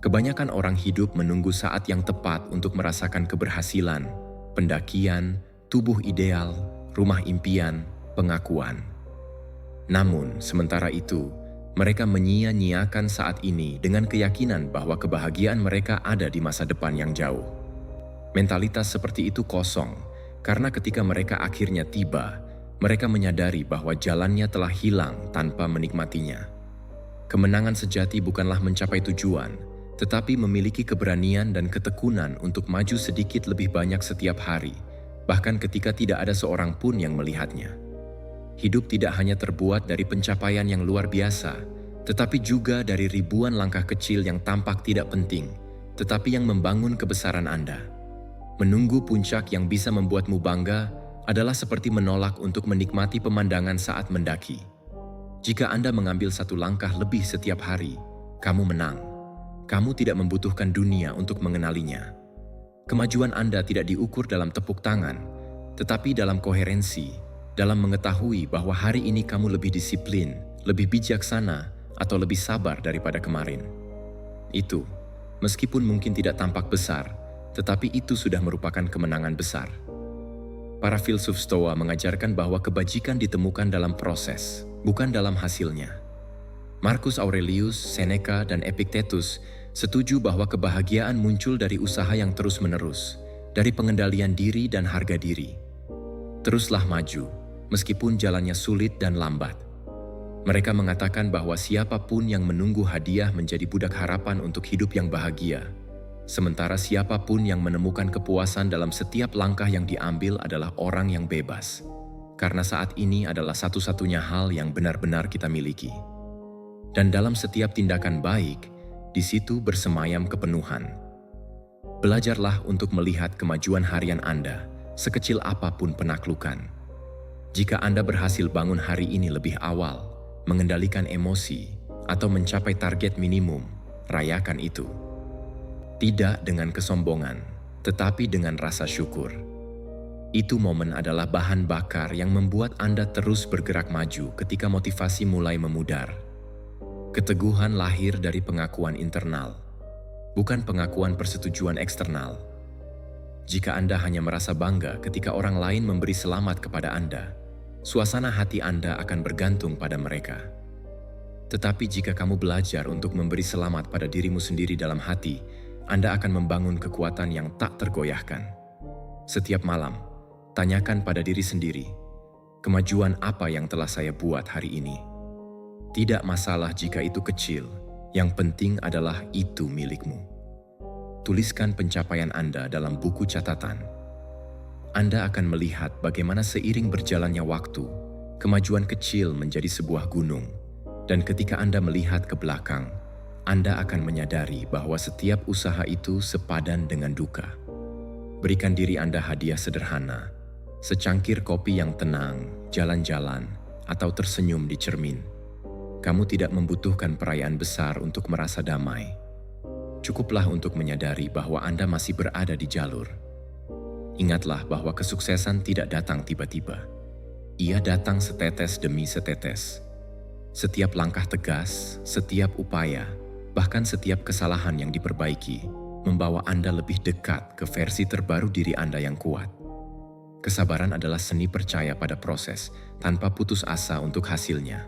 A: Kebanyakan orang hidup menunggu saat yang tepat untuk merasakan keberhasilan, pendakian, tubuh ideal, rumah impian, pengakuan. Namun, sementara itu, mereka menyia-nyiakan saat ini dengan keyakinan bahwa kebahagiaan mereka ada di masa depan yang jauh. Mentalitas seperti itu kosong, karena ketika mereka akhirnya tiba, mereka menyadari bahwa jalannya telah hilang tanpa menikmatinya. Kemenangan sejati bukanlah mencapai tujuan, tetapi memiliki keberanian dan ketekunan untuk maju sedikit lebih banyak setiap hari, bahkan ketika tidak ada seorang pun yang melihatnya. Hidup tidak hanya terbuat dari pencapaian yang luar biasa, tetapi juga dari ribuan langkah kecil yang tampak tidak penting, tetapi yang membangun kebesaran Anda. Menunggu puncak yang bisa membuatmu bangga adalah seperti menolak untuk menikmati pemandangan saat mendaki. Jika Anda mengambil satu langkah lebih setiap hari, kamu menang. Kamu tidak membutuhkan dunia untuk mengenalinya. Kemajuan Anda tidak diukur dalam tepuk tangan, tetapi dalam koherensi, dalam mengetahui bahwa hari ini kamu lebih disiplin, lebih bijaksana, atau lebih sabar daripada kemarin. Itu, meskipun mungkin tidak tampak besar, tetapi itu sudah merupakan kemenangan besar. Para filsuf Stoa mengajarkan bahwa kebajikan ditemukan dalam proses, bukan dalam hasilnya. Marcus Aurelius, Seneca, dan Epictetus setuju bahwa kebahagiaan muncul dari usaha yang terus-menerus, dari pengendalian diri dan harga diri. Teruslah maju, meskipun jalannya sulit dan lambat. Mereka mengatakan bahwa siapapun yang menunggu hadiah menjadi budak harapan untuk hidup yang bahagia, sementara siapapun yang menemukan kepuasan dalam setiap langkah yang diambil adalah orang yang bebas, karena saat ini adalah satu-satunya hal yang benar-benar kita miliki. Dan dalam setiap tindakan baik, di situ bersemayam kepenuhan. Belajarlah untuk melihat kemajuan harian Anda, sekecil apapun penaklukan. Jika Anda berhasil bangun hari ini lebih awal, mengendalikan emosi, atau mencapai target minimum, rayakan itu. Tidak dengan kesombongan, tetapi dengan rasa syukur. Itu momen adalah bahan bakar yang membuat Anda terus bergerak maju ketika motivasi mulai memudar. Keteguhan lahir dari pengakuan internal, bukan pengakuan persetujuan eksternal. Jika Anda hanya merasa bangga ketika orang lain memberi selamat kepada Anda, suasana hati Anda akan bergantung pada mereka. Tetapi jika kamu belajar untuk memberi selamat pada dirimu sendiri dalam hati, Anda akan membangun kekuatan yang tak tergoyahkan. Setiap malam, tanyakan pada diri sendiri, kemajuan apa yang telah saya buat hari ini? Tidak masalah jika itu kecil, yang penting adalah itu milikmu. Tuliskan pencapaian Anda dalam buku catatan. Anda akan melihat bagaimana seiring berjalannya waktu, kemajuan kecil menjadi sebuah gunung, Dan ketika Anda melihat ke belakang, Anda akan menyadari bahwa setiap usaha itu sepadan dengan duka. Berikan diri Anda hadiah sederhana, secangkir kopi yang tenang, jalan-jalan, atau tersenyum di cermin. Kamu tidak membutuhkan perayaan besar untuk merasa damai. Cukuplah untuk menyadari bahwa Anda masih berada di jalur. Ingatlah bahwa kesuksesan tidak datang tiba-tiba. Ia datang setetes demi setetes. Setiap langkah tegas, setiap upaya, bahkan setiap kesalahan yang diperbaiki, membawa Anda lebih dekat ke versi terbaru diri Anda yang kuat. Kesabaran adalah seni percaya pada proses, tanpa putus asa untuk hasilnya.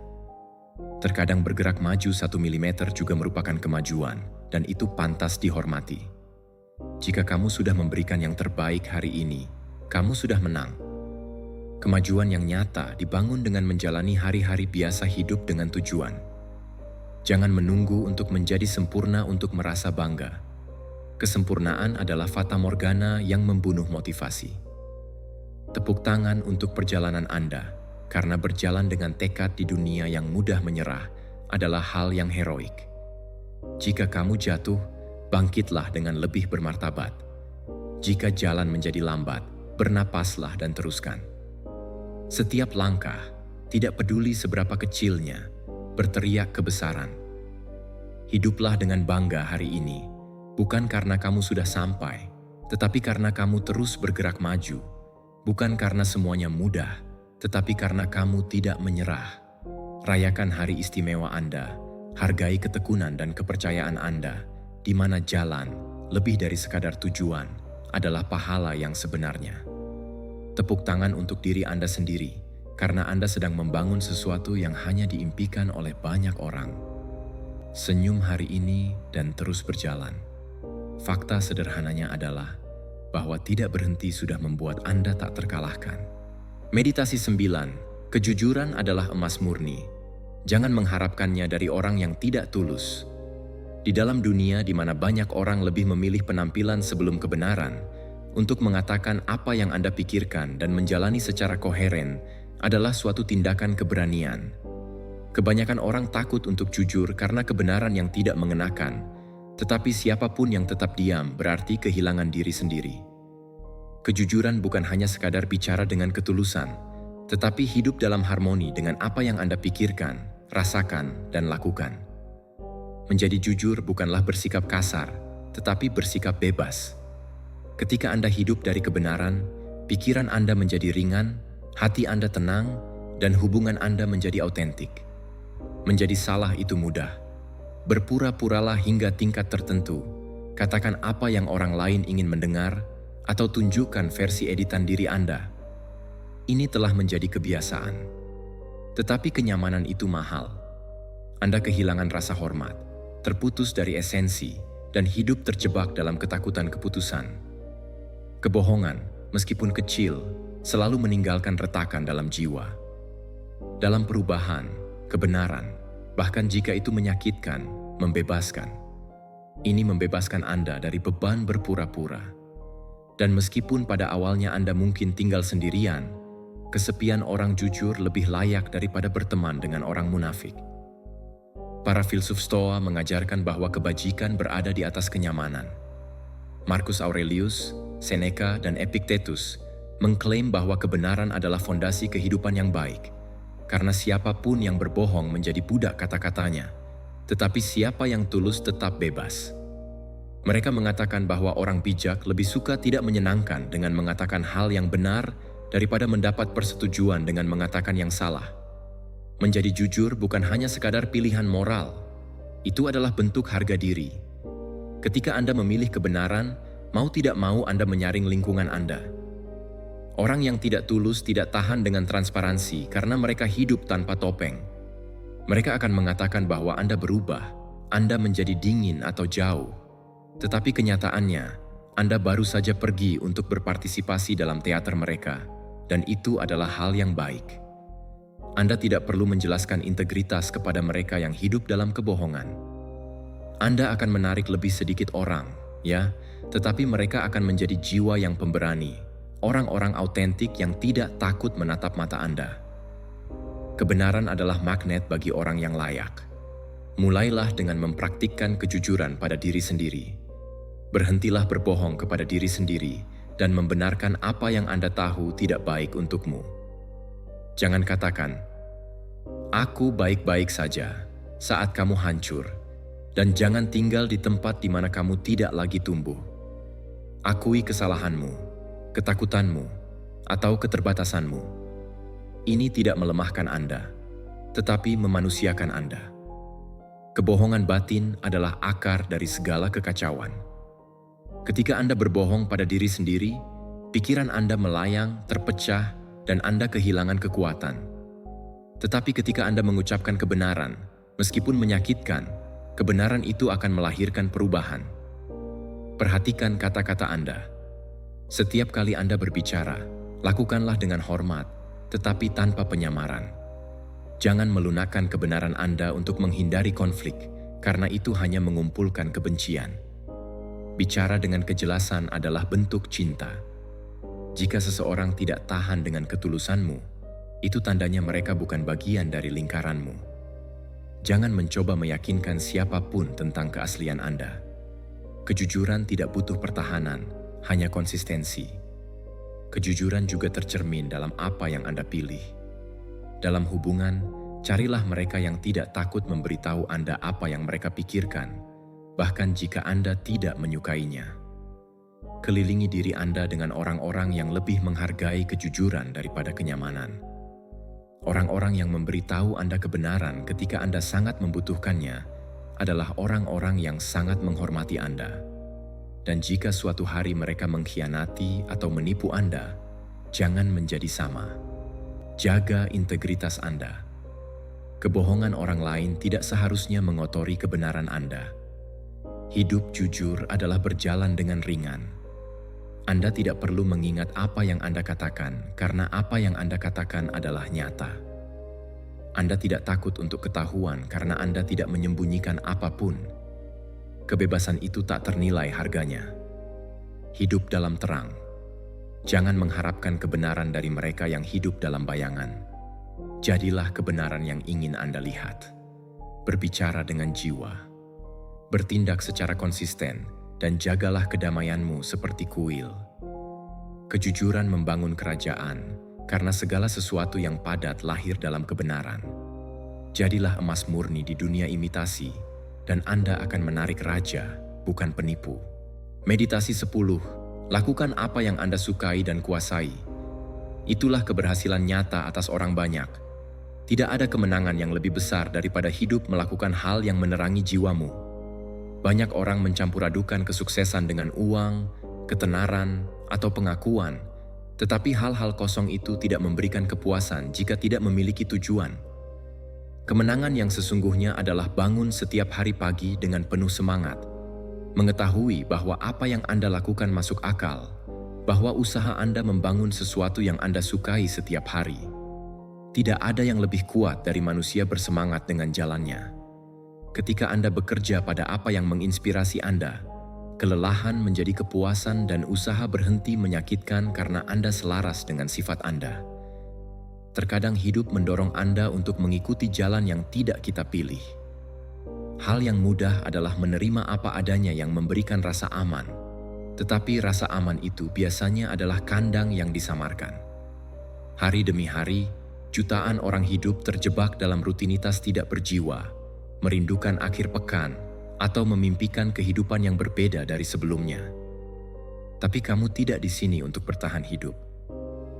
A: Terkadang bergerak maju 1 milimeter juga merupakan kemajuan, dan itu pantas dihormati. Jika kamu sudah memberikan yang terbaik hari ini, kamu sudah menang. Kemajuan yang nyata dibangun dengan menjalani hari-hari biasa hidup dengan tujuan. Jangan menunggu untuk menjadi sempurna untuk merasa bangga. Kesempurnaan adalah fata morgana yang membunuh motivasi. Tepuk tangan untuk perjalanan Anda, karena berjalan dengan tekad di dunia yang mudah menyerah adalah hal yang heroik. Jika kamu jatuh, bangkitlah dengan lebih bermartabat. Jika jalan menjadi lambat, bernapaslah dan teruskan. Setiap langkah, tidak peduli seberapa kecilnya, berteriak kebesaran. Hiduplah dengan bangga hari ini, bukan karena kamu sudah sampai, tetapi karena kamu terus bergerak maju. Bukan karena semuanya mudah, tetapi karena kamu tidak menyerah. Rayakan hari istimewa Anda, hargai ketekunan dan kepercayaan Anda, di mana jalan, lebih dari sekadar tujuan, adalah pahala yang sebenarnya. Tepuk tangan untuk diri Anda sendiri, karena Anda sedang membangun sesuatu yang hanya diimpikan oleh banyak orang. Senyum hari ini dan terus berjalan. Fakta sederhananya adalah bahwa tidak berhenti sudah membuat Anda tak terkalahkan. Meditasi 9. Kejujuran adalah emas murni. Jangan mengharapkannya dari orang yang tidak tulus. Di dalam dunia di mana banyak orang lebih memilih penampilan sebelum kebenaran, untuk mengatakan apa yang Anda pikirkan dan menjalani secara koheren adalah suatu tindakan keberanian. Kebanyakan orang takut untuk jujur karena kebenaran yang tidak mengenakan, tetapi siapapun yang tetap diam berarti kehilangan diri sendiri. Kejujuran bukan hanya sekadar bicara dengan ketulusan, tetapi hidup dalam harmoni dengan apa yang Anda pikirkan, rasakan, dan lakukan. Menjadi jujur bukanlah bersikap kasar, tetapi bersikap bebas. Ketika Anda hidup dari kebenaran, pikiran Anda menjadi ringan, hati Anda tenang, dan hubungan Anda menjadi autentik. Menjadi salah itu mudah. Berpura-puralah hingga tingkat tertentu, katakan apa yang orang lain ingin mendengar, atau tunjukkan versi editan diri Anda. Ini telah menjadi kebiasaan. Tetapi kenyamanan itu mahal. Anda kehilangan rasa hormat, terputus dari esensi, dan hidup terjebak dalam ketakutan keputusan. Kebohongan, meskipun kecil, selalu meninggalkan retakan dalam jiwa. Dalam perubahan, kebenaran, bahkan jika itu menyakitkan, membebaskan. Ini membebaskan Anda dari beban berpura-pura. Dan meskipun pada awalnya Anda mungkin tinggal sendirian, kesepian orang jujur lebih layak daripada berteman dengan orang munafik. Para filsuf Stoa mengajarkan bahwa kebajikan berada di atas kenyamanan. Marcus Aurelius, Seneca, dan Epictetus mengklaim bahwa kebenaran adalah fondasi kehidupan yang baik, karena siapapun yang berbohong menjadi budak kata-katanya, tetapi siapa yang tulus tetap bebas. Mereka mengatakan bahwa orang bijak lebih suka tidak menyenangkan dengan mengatakan hal yang benar daripada mendapat persetujuan dengan mengatakan yang salah. Menjadi jujur bukan hanya sekadar pilihan moral, itu adalah bentuk harga diri. Ketika Anda memilih kebenaran, mau tidak mau Anda menyaring lingkungan Anda. Orang yang tidak tulus tidak tahan dengan transparansi karena mereka hidup tanpa topeng. Mereka akan mengatakan bahwa Anda berubah, Anda menjadi dingin atau jauh. Tetapi kenyataannya, Anda baru saja pergi untuk berpartisipasi dalam teater mereka, dan itu adalah hal yang baik. Anda tidak perlu menjelaskan integritas kepada mereka yang hidup dalam kebohongan. Anda akan menarik lebih sedikit orang, ya, tetapi mereka akan menjadi jiwa yang pemberani, orang-orang autentik yang tidak takut menatap mata Anda. Kebenaran adalah magnet bagi orang yang layak. Mulailah dengan mempraktikkan kejujuran pada diri sendiri. Berhentilah berbohong kepada diri sendiri dan membenarkan apa yang Anda tahu tidak baik untukmu. Jangan katakan, "Aku baik-baik saja," saat kamu hancur, dan jangan tinggal di tempat di mana kamu tidak lagi tumbuh. Akui kesalahanmu, ketakutanmu, atau keterbatasanmu. Ini tidak melemahkan Anda, tetapi memanusiakan Anda. Kebohongan batin adalah akar dari segala kekacauan. Ketika Anda berbohong pada diri sendiri, pikiran Anda melayang, terpecah, dan Anda kehilangan kekuatan. Tetapi ketika Anda mengucapkan kebenaran, meskipun menyakitkan, kebenaran itu akan melahirkan perubahan. Perhatikan kata-kata Anda. Setiap kali Anda berbicara, lakukanlah dengan hormat, tetapi tanpa penyamaran. Jangan melunakkan kebenaran Anda untuk menghindari konflik, karena itu hanya mengumpulkan kebencian. Bicara dengan kejelasan adalah bentuk cinta. Jika seseorang tidak tahan dengan ketulusanmu, itu tandanya mereka bukan bagian dari lingkaranmu. Jangan mencoba meyakinkan siapapun tentang keaslian Anda. Kejujuran tidak butuh pertahanan, hanya konsistensi. Kejujuran juga tercermin dalam apa yang Anda pilih. Dalam hubungan, carilah mereka yang tidak takut memberitahu Anda apa yang mereka pikirkan, bahkan jika Anda tidak menyukainya. Kelilingi diri Anda dengan orang-orang yang lebih menghargai kejujuran daripada kenyamanan. Orang-orang yang memberitahu Anda kebenaran ketika Anda sangat membutuhkannya adalah orang-orang yang sangat menghormati Anda. Dan jika suatu hari mereka mengkhianati atau menipu Anda, jangan menjadi sama. Jaga integritas Anda. Kebohongan orang lain tidak seharusnya mengotori kebenaran Anda. Hidup jujur adalah berjalan dengan ringan. Anda tidak perlu mengingat apa yang Anda katakan, karena apa yang Anda katakan adalah nyata. Anda tidak takut untuk ketahuan karena Anda tidak menyembunyikan apapun. Kebebasan itu tak ternilai harganya. Hidup dalam terang. Jangan mengharapkan kebenaran dari mereka yang hidup dalam bayangan. Jadilah kebenaran yang ingin Anda lihat. Berbicara dengan jiwa. Bertindak secara konsisten, dan jagalah kedamaianmu seperti kuil. Kejujuran membangun kerajaan, karena segala sesuatu yang padat lahir dalam kebenaran. Jadilah emas murni di dunia imitasi, dan Anda akan menarik raja, bukan penipu. Meditasi 10. Lakukan apa yang Anda sukai dan kuasai. Itulah keberhasilan nyata atas orang banyak. Tidak ada kemenangan yang lebih besar daripada hidup melakukan hal yang menerangi jiwamu. Banyak orang mencampuradukan kesuksesan dengan uang, ketenaran, atau pengakuan, tetapi hal-hal kosong itu tidak memberikan kepuasan jika tidak memiliki tujuan. Kemenangan yang sesungguhnya adalah bangun setiap hari pagi dengan penuh semangat, mengetahui bahwa apa yang Anda lakukan masuk akal, bahwa usaha Anda membangun sesuatu yang Anda sukai setiap hari. Tidak ada yang lebih kuat dari manusia bersemangat dengan jalannya. Ketika Anda bekerja pada apa yang menginspirasi Anda, kelelahan menjadi kepuasan dan usaha berhenti menyakitkan karena Anda selaras dengan sifat Anda. Terkadang hidup mendorong Anda untuk mengikuti jalan yang tidak kita pilih. Hal yang mudah adalah menerima apa adanya yang memberikan rasa aman, tetapi rasa aman itu biasanya adalah kandang yang disamarkan. Hari demi hari, jutaan orang hidup terjebak dalam rutinitas tidak berjiwa, merindukan akhir pekan, atau memimpikan kehidupan yang berbeda dari sebelumnya. Tapi kamu tidak di sini untuk bertahan hidup.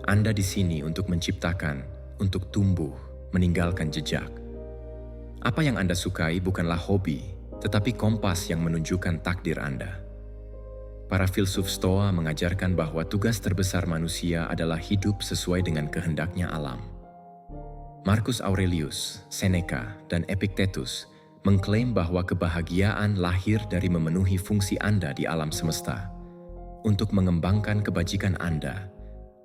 A: Anda di sini untuk menciptakan, untuk tumbuh, meninggalkan jejak. Apa yang Anda sukai bukanlah hobi, tetapi kompas yang menunjukkan takdir Anda. Para filsuf Stoa mengajarkan bahwa tugas terbesar manusia adalah hidup sesuai dengan kehendaknya alam. Marcus Aurelius, Seneca, dan Epictetus mengklaim bahwa kebahagiaan lahir dari memenuhi fungsi Anda di alam semesta, untuk mengembangkan kebajikan Anda,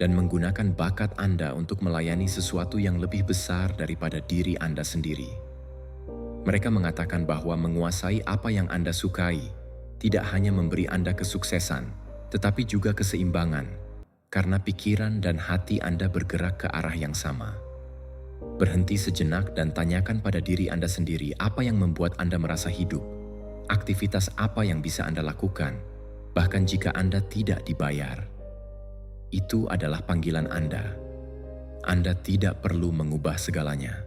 A: dan menggunakan bakat Anda untuk melayani sesuatu yang lebih besar daripada diri Anda sendiri. Mereka mengatakan bahwa menguasai apa yang Anda sukai tidak hanya memberi Anda kesuksesan, tetapi juga keseimbangan, karena pikiran dan hati Anda bergerak ke arah yang sama. Berhenti sejenak dan tanyakan pada diri Anda sendiri apa yang membuat Anda merasa hidup, aktivitas apa yang bisa Anda lakukan, bahkan jika Anda tidak dibayar. Itu adalah panggilan Anda. Anda tidak perlu mengubah segalanya.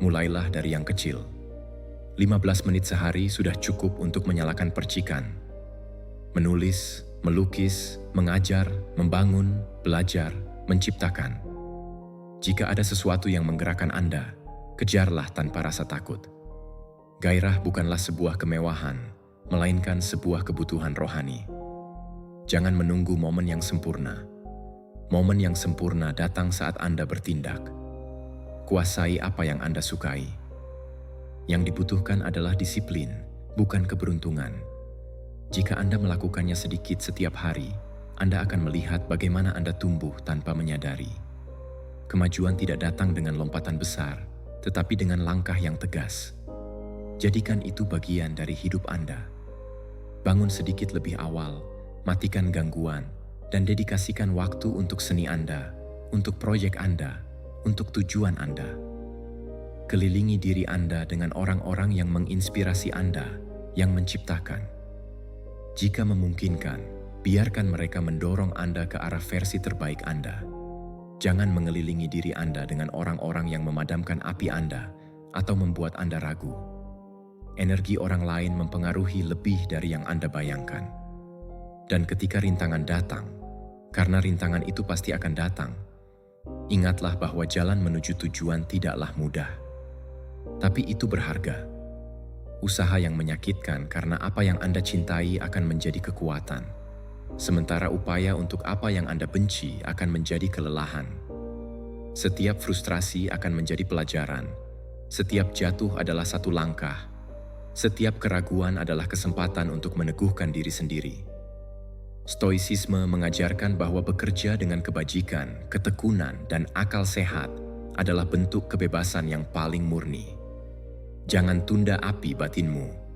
A: Mulailah dari yang kecil. 15 menit sehari sudah cukup untuk menyalakan percikan. Menulis, melukis, mengajar, membangun, belajar, menciptakan. Jika ada sesuatu yang menggerakkan Anda, kejarlah tanpa rasa takut. Gairah bukanlah sebuah kemewahan, melainkan sebuah kebutuhan rohani. Jangan menunggu momen yang sempurna. Momen yang sempurna datang saat Anda bertindak. Kuasai apa yang Anda sukai. Yang dibutuhkan adalah disiplin, bukan keberuntungan. Jika Anda melakukannya sedikit setiap hari, Anda akan melihat bagaimana Anda tumbuh tanpa menyadari. Kemajuan tidak datang dengan lompatan besar, tetapi dengan langkah yang tegas. Jadikan itu bagian dari hidup Anda. Bangun sedikit lebih awal, matikan gangguan, dan dedikasikan waktu untuk seni Anda, untuk proyek Anda, untuk tujuan Anda. Kelilingi diri Anda dengan orang-orang yang menginspirasi Anda, yang menciptakan. Jika memungkinkan, biarkan mereka mendorong Anda ke arah versi terbaik Anda. Jangan mengelilingi diri Anda dengan orang-orang yang memadamkan api Anda atau membuat Anda ragu. Energi orang lain mempengaruhi lebih dari yang Anda bayangkan. Dan ketika rintangan datang, karena rintangan itu pasti akan datang, ingatlah bahwa jalan menuju tujuan tidaklah mudah. Tapi itu berharga. Usaha yang menyakitkan karena apa yang Anda cintai akan menjadi kekuatan. Sementara upaya untuk apa yang Anda benci akan menjadi kelelahan. Setiap frustrasi akan menjadi pelajaran. Setiap jatuh adalah satu langkah. Setiap keraguan adalah kesempatan untuk meneguhkan diri sendiri. Stoicisme mengajarkan bahwa bekerja dengan kebajikan, ketekunan, dan akal sehat adalah bentuk kebebasan yang paling murni. Jangan tunda api batinmu.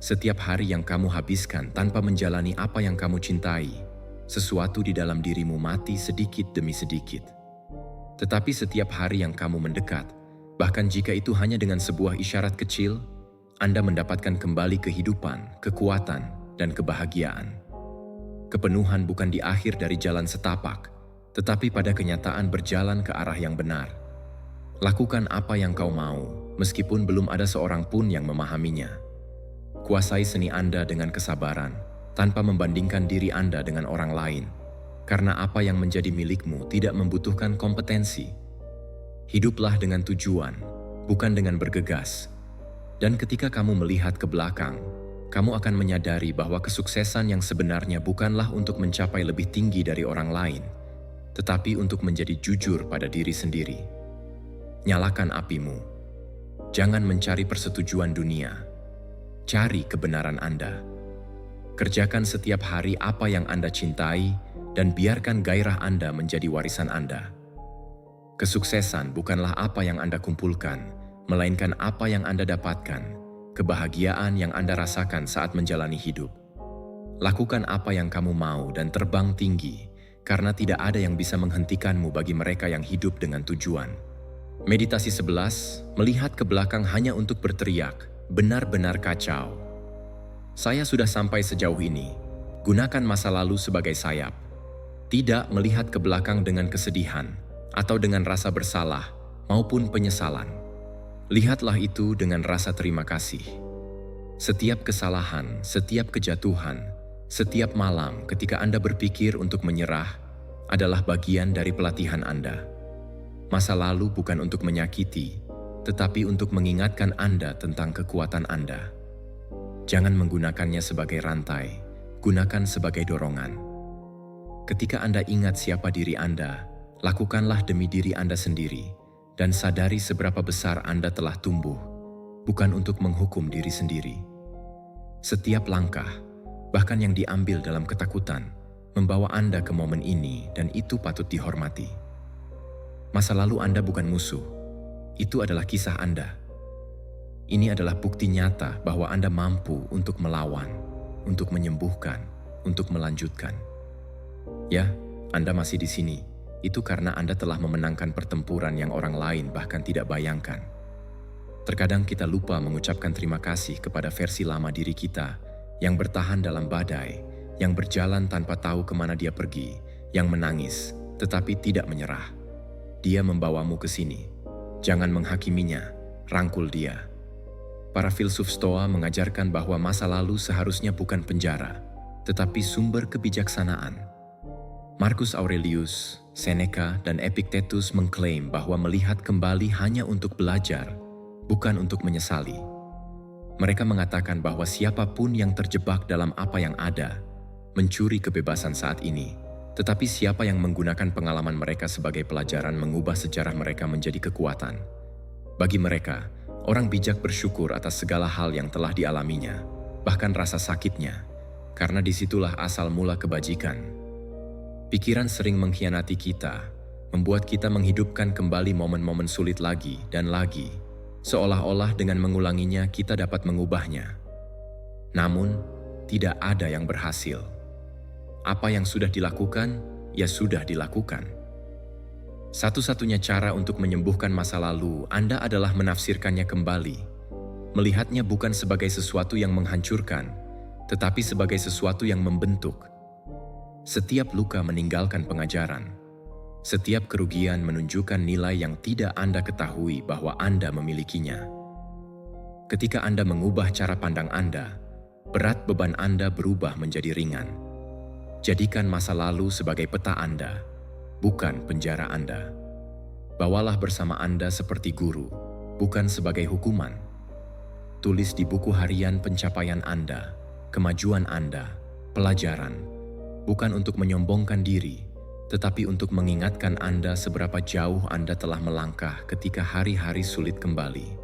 A: Setiap hari yang kamu habiskan tanpa menjalani apa yang kamu cintai, sesuatu di dalam dirimu mati sedikit demi sedikit. Tetapi setiap hari yang kamu mendekat, bahkan jika itu hanya dengan sebuah isyarat kecil, Anda mendapatkan kembali kehidupan, kekuatan, dan kebahagiaan. Kepenuhan bukan di akhir dari jalan setapak, tetapi pada kenyataan berjalan ke arah yang benar. Lakukan apa yang kau mau, meskipun belum ada seorang pun yang memahaminya. Kuasai seni Anda dengan kesabaran, tanpa membandingkan diri Anda dengan orang lain, karena apa yang menjadi milikmu tidak membutuhkan kompetensi. Hiduplah dengan tujuan, bukan dengan bergegas. Dan ketika kamu melihat ke belakang, kamu akan menyadari bahwa kesuksesan yang sebenarnya bukanlah untuk mencapai lebih tinggi dari orang lain, tetapi untuk menjadi jujur pada diri sendiri. Nyalakan apimu. Jangan mencari persetujuan dunia. Cari kebenaran Anda. Kerjakan setiap hari apa yang Anda cintai dan biarkan gairah Anda menjadi warisan Anda. Kesuksesan bukanlah apa yang Anda kumpulkan, melainkan apa yang Anda dapatkan, kebahagiaan yang Anda rasakan saat menjalani hidup. Lakukan apa yang kamu mau dan terbang tinggi, karena tidak ada yang bisa menghentikanmu bagi mereka yang hidup dengan tujuan. Meditasi 11, melihat ke belakang hanya untuk berteriak, benar-benar kacau. Saya sudah sampai sejauh ini. Gunakan masa lalu sebagai sayap. Tidak melihat ke belakang dengan kesedihan atau dengan rasa bersalah maupun penyesalan. Lihatlah itu dengan rasa terima kasih. Setiap kesalahan, setiap kejatuhan, setiap malam ketika Anda berpikir untuk menyerah adalah bagian dari pelatihan Anda. Masa lalu bukan untuk menyakiti, tetapi untuk mengingatkan Anda tentang kekuatan Anda. Jangan menggunakannya sebagai rantai, gunakan sebagai dorongan. Ketika Anda ingat siapa diri Anda, lakukanlah demi diri Anda sendiri, dan sadari seberapa besar Anda telah tumbuh, bukan untuk menghukum diri sendiri. Setiap langkah, bahkan yang diambil dalam ketakutan, membawa Anda ke momen ini dan itu patut dihormati. Masa lalu Anda bukan musuh. Itu adalah kisah Anda. Ini adalah bukti nyata bahwa Anda mampu untuk melawan, untuk menyembuhkan, untuk melanjutkan. Ya, Anda masih di sini, itu karena Anda telah memenangkan pertempuran yang orang lain bahkan tidak bayangkan. Terkadang kita lupa mengucapkan terima kasih kepada versi lama diri kita yang bertahan dalam badai, yang berjalan tanpa tahu kemana dia pergi, yang menangis tetapi tidak menyerah. Dia membawamu ke sini. Jangan menghakiminya, rangkul dia. Para filsuf Stoa mengajarkan bahwa masa lalu seharusnya bukan penjara, tetapi sumber kebijaksanaan. Marcus Aurelius, Seneca, dan Epictetus mengklaim bahwa melihat kembali hanya untuk belajar, bukan untuk menyesali. Mereka mengatakan bahwa siapapun yang terjebak dalam apa yang ada, mencuri kebebasan saat ini, tetapi siapa yang menggunakan pengalaman mereka sebagai pelajaran mengubah sejarah mereka menjadi kekuatan. Bagi mereka, orang bijak bersyukur atas segala hal yang telah dialaminya, bahkan rasa sakitnya, karena disitulah asal mula kebajikan. Pikiran sering mengkhianati kita, membuat kita menghidupkan kembali momen-momen sulit lagi dan lagi, seolah-olah dengan mengulanginya kita dapat mengubahnya. Namun, tidak ada yang berhasil. Apa yang sudah dilakukan, ya sudah dilakukan. Satu-satunya cara untuk menyembuhkan masa lalu Anda adalah menafsirkannya kembali, melihatnya bukan sebagai sesuatu yang menghancurkan, tetapi sebagai sesuatu yang membentuk. Setiap luka meninggalkan pengajaran. Setiap kerugian menunjukkan nilai yang tidak Anda ketahui bahwa Anda memilikinya. Ketika Anda mengubah cara pandang Anda, berat beban Anda berubah menjadi ringan. Jadikan masa lalu sebagai peta Anda, bukan penjara Anda. Bawalah bersama Anda seperti guru, bukan sebagai hukuman. Tulis di buku harian pencapaian Anda, kemajuan Anda, pelajaran, bukan untuk menyombongkan diri, tetapi untuk mengingatkan Anda seberapa jauh Anda telah melangkah ketika hari-hari sulit kembali.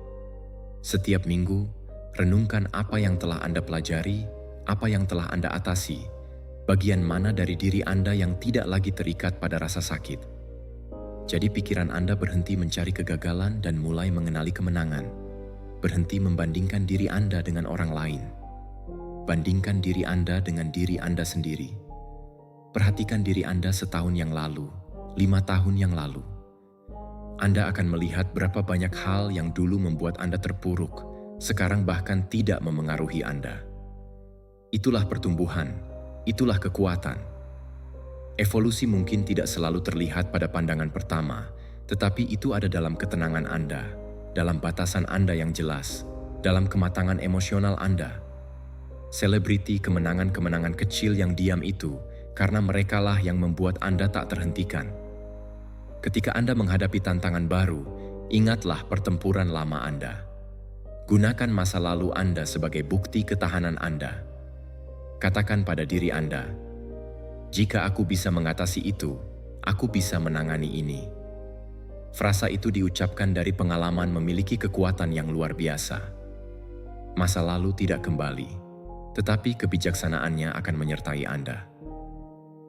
A: Setiap minggu, renungkan apa yang telah Anda pelajari, apa yang telah Anda atasi, bagian mana dari diri Anda yang tidak lagi terikat pada rasa sakit. Jadi pikiran Anda berhenti mencari kegagalan dan mulai mengenali kemenangan. Berhenti membandingkan diri Anda dengan orang lain. Bandingkan diri Anda dengan diri Anda sendiri. Perhatikan diri Anda setahun yang lalu, 5 tahun yang lalu. Anda akan melihat berapa banyak hal yang dulu membuat Anda terpuruk, sekarang bahkan tidak memengaruhi Anda. Itulah pertumbuhan, itulah kekuatan. Evolusi mungkin tidak selalu terlihat pada pandangan pertama, tetapi itu ada dalam ketenangan Anda, dalam batasan Anda yang jelas, dalam kematangan emosional Anda. Selebriti kemenangan-kemenangan kecil yang diam itu, karena merekalah yang membuat Anda tak terhentikan. Ketika Anda menghadapi tantangan baru, ingatlah pertempuran lama Anda. Gunakan masa lalu Anda sebagai bukti ketahanan Anda. Katakan pada diri Anda, jika aku bisa mengatasi itu, aku bisa menangani ini. Frasa itu diucapkan dari pengalaman memiliki kekuatan yang luar biasa. Masa lalu tidak kembali, tetapi kebijaksanaannya akan menyertai Anda.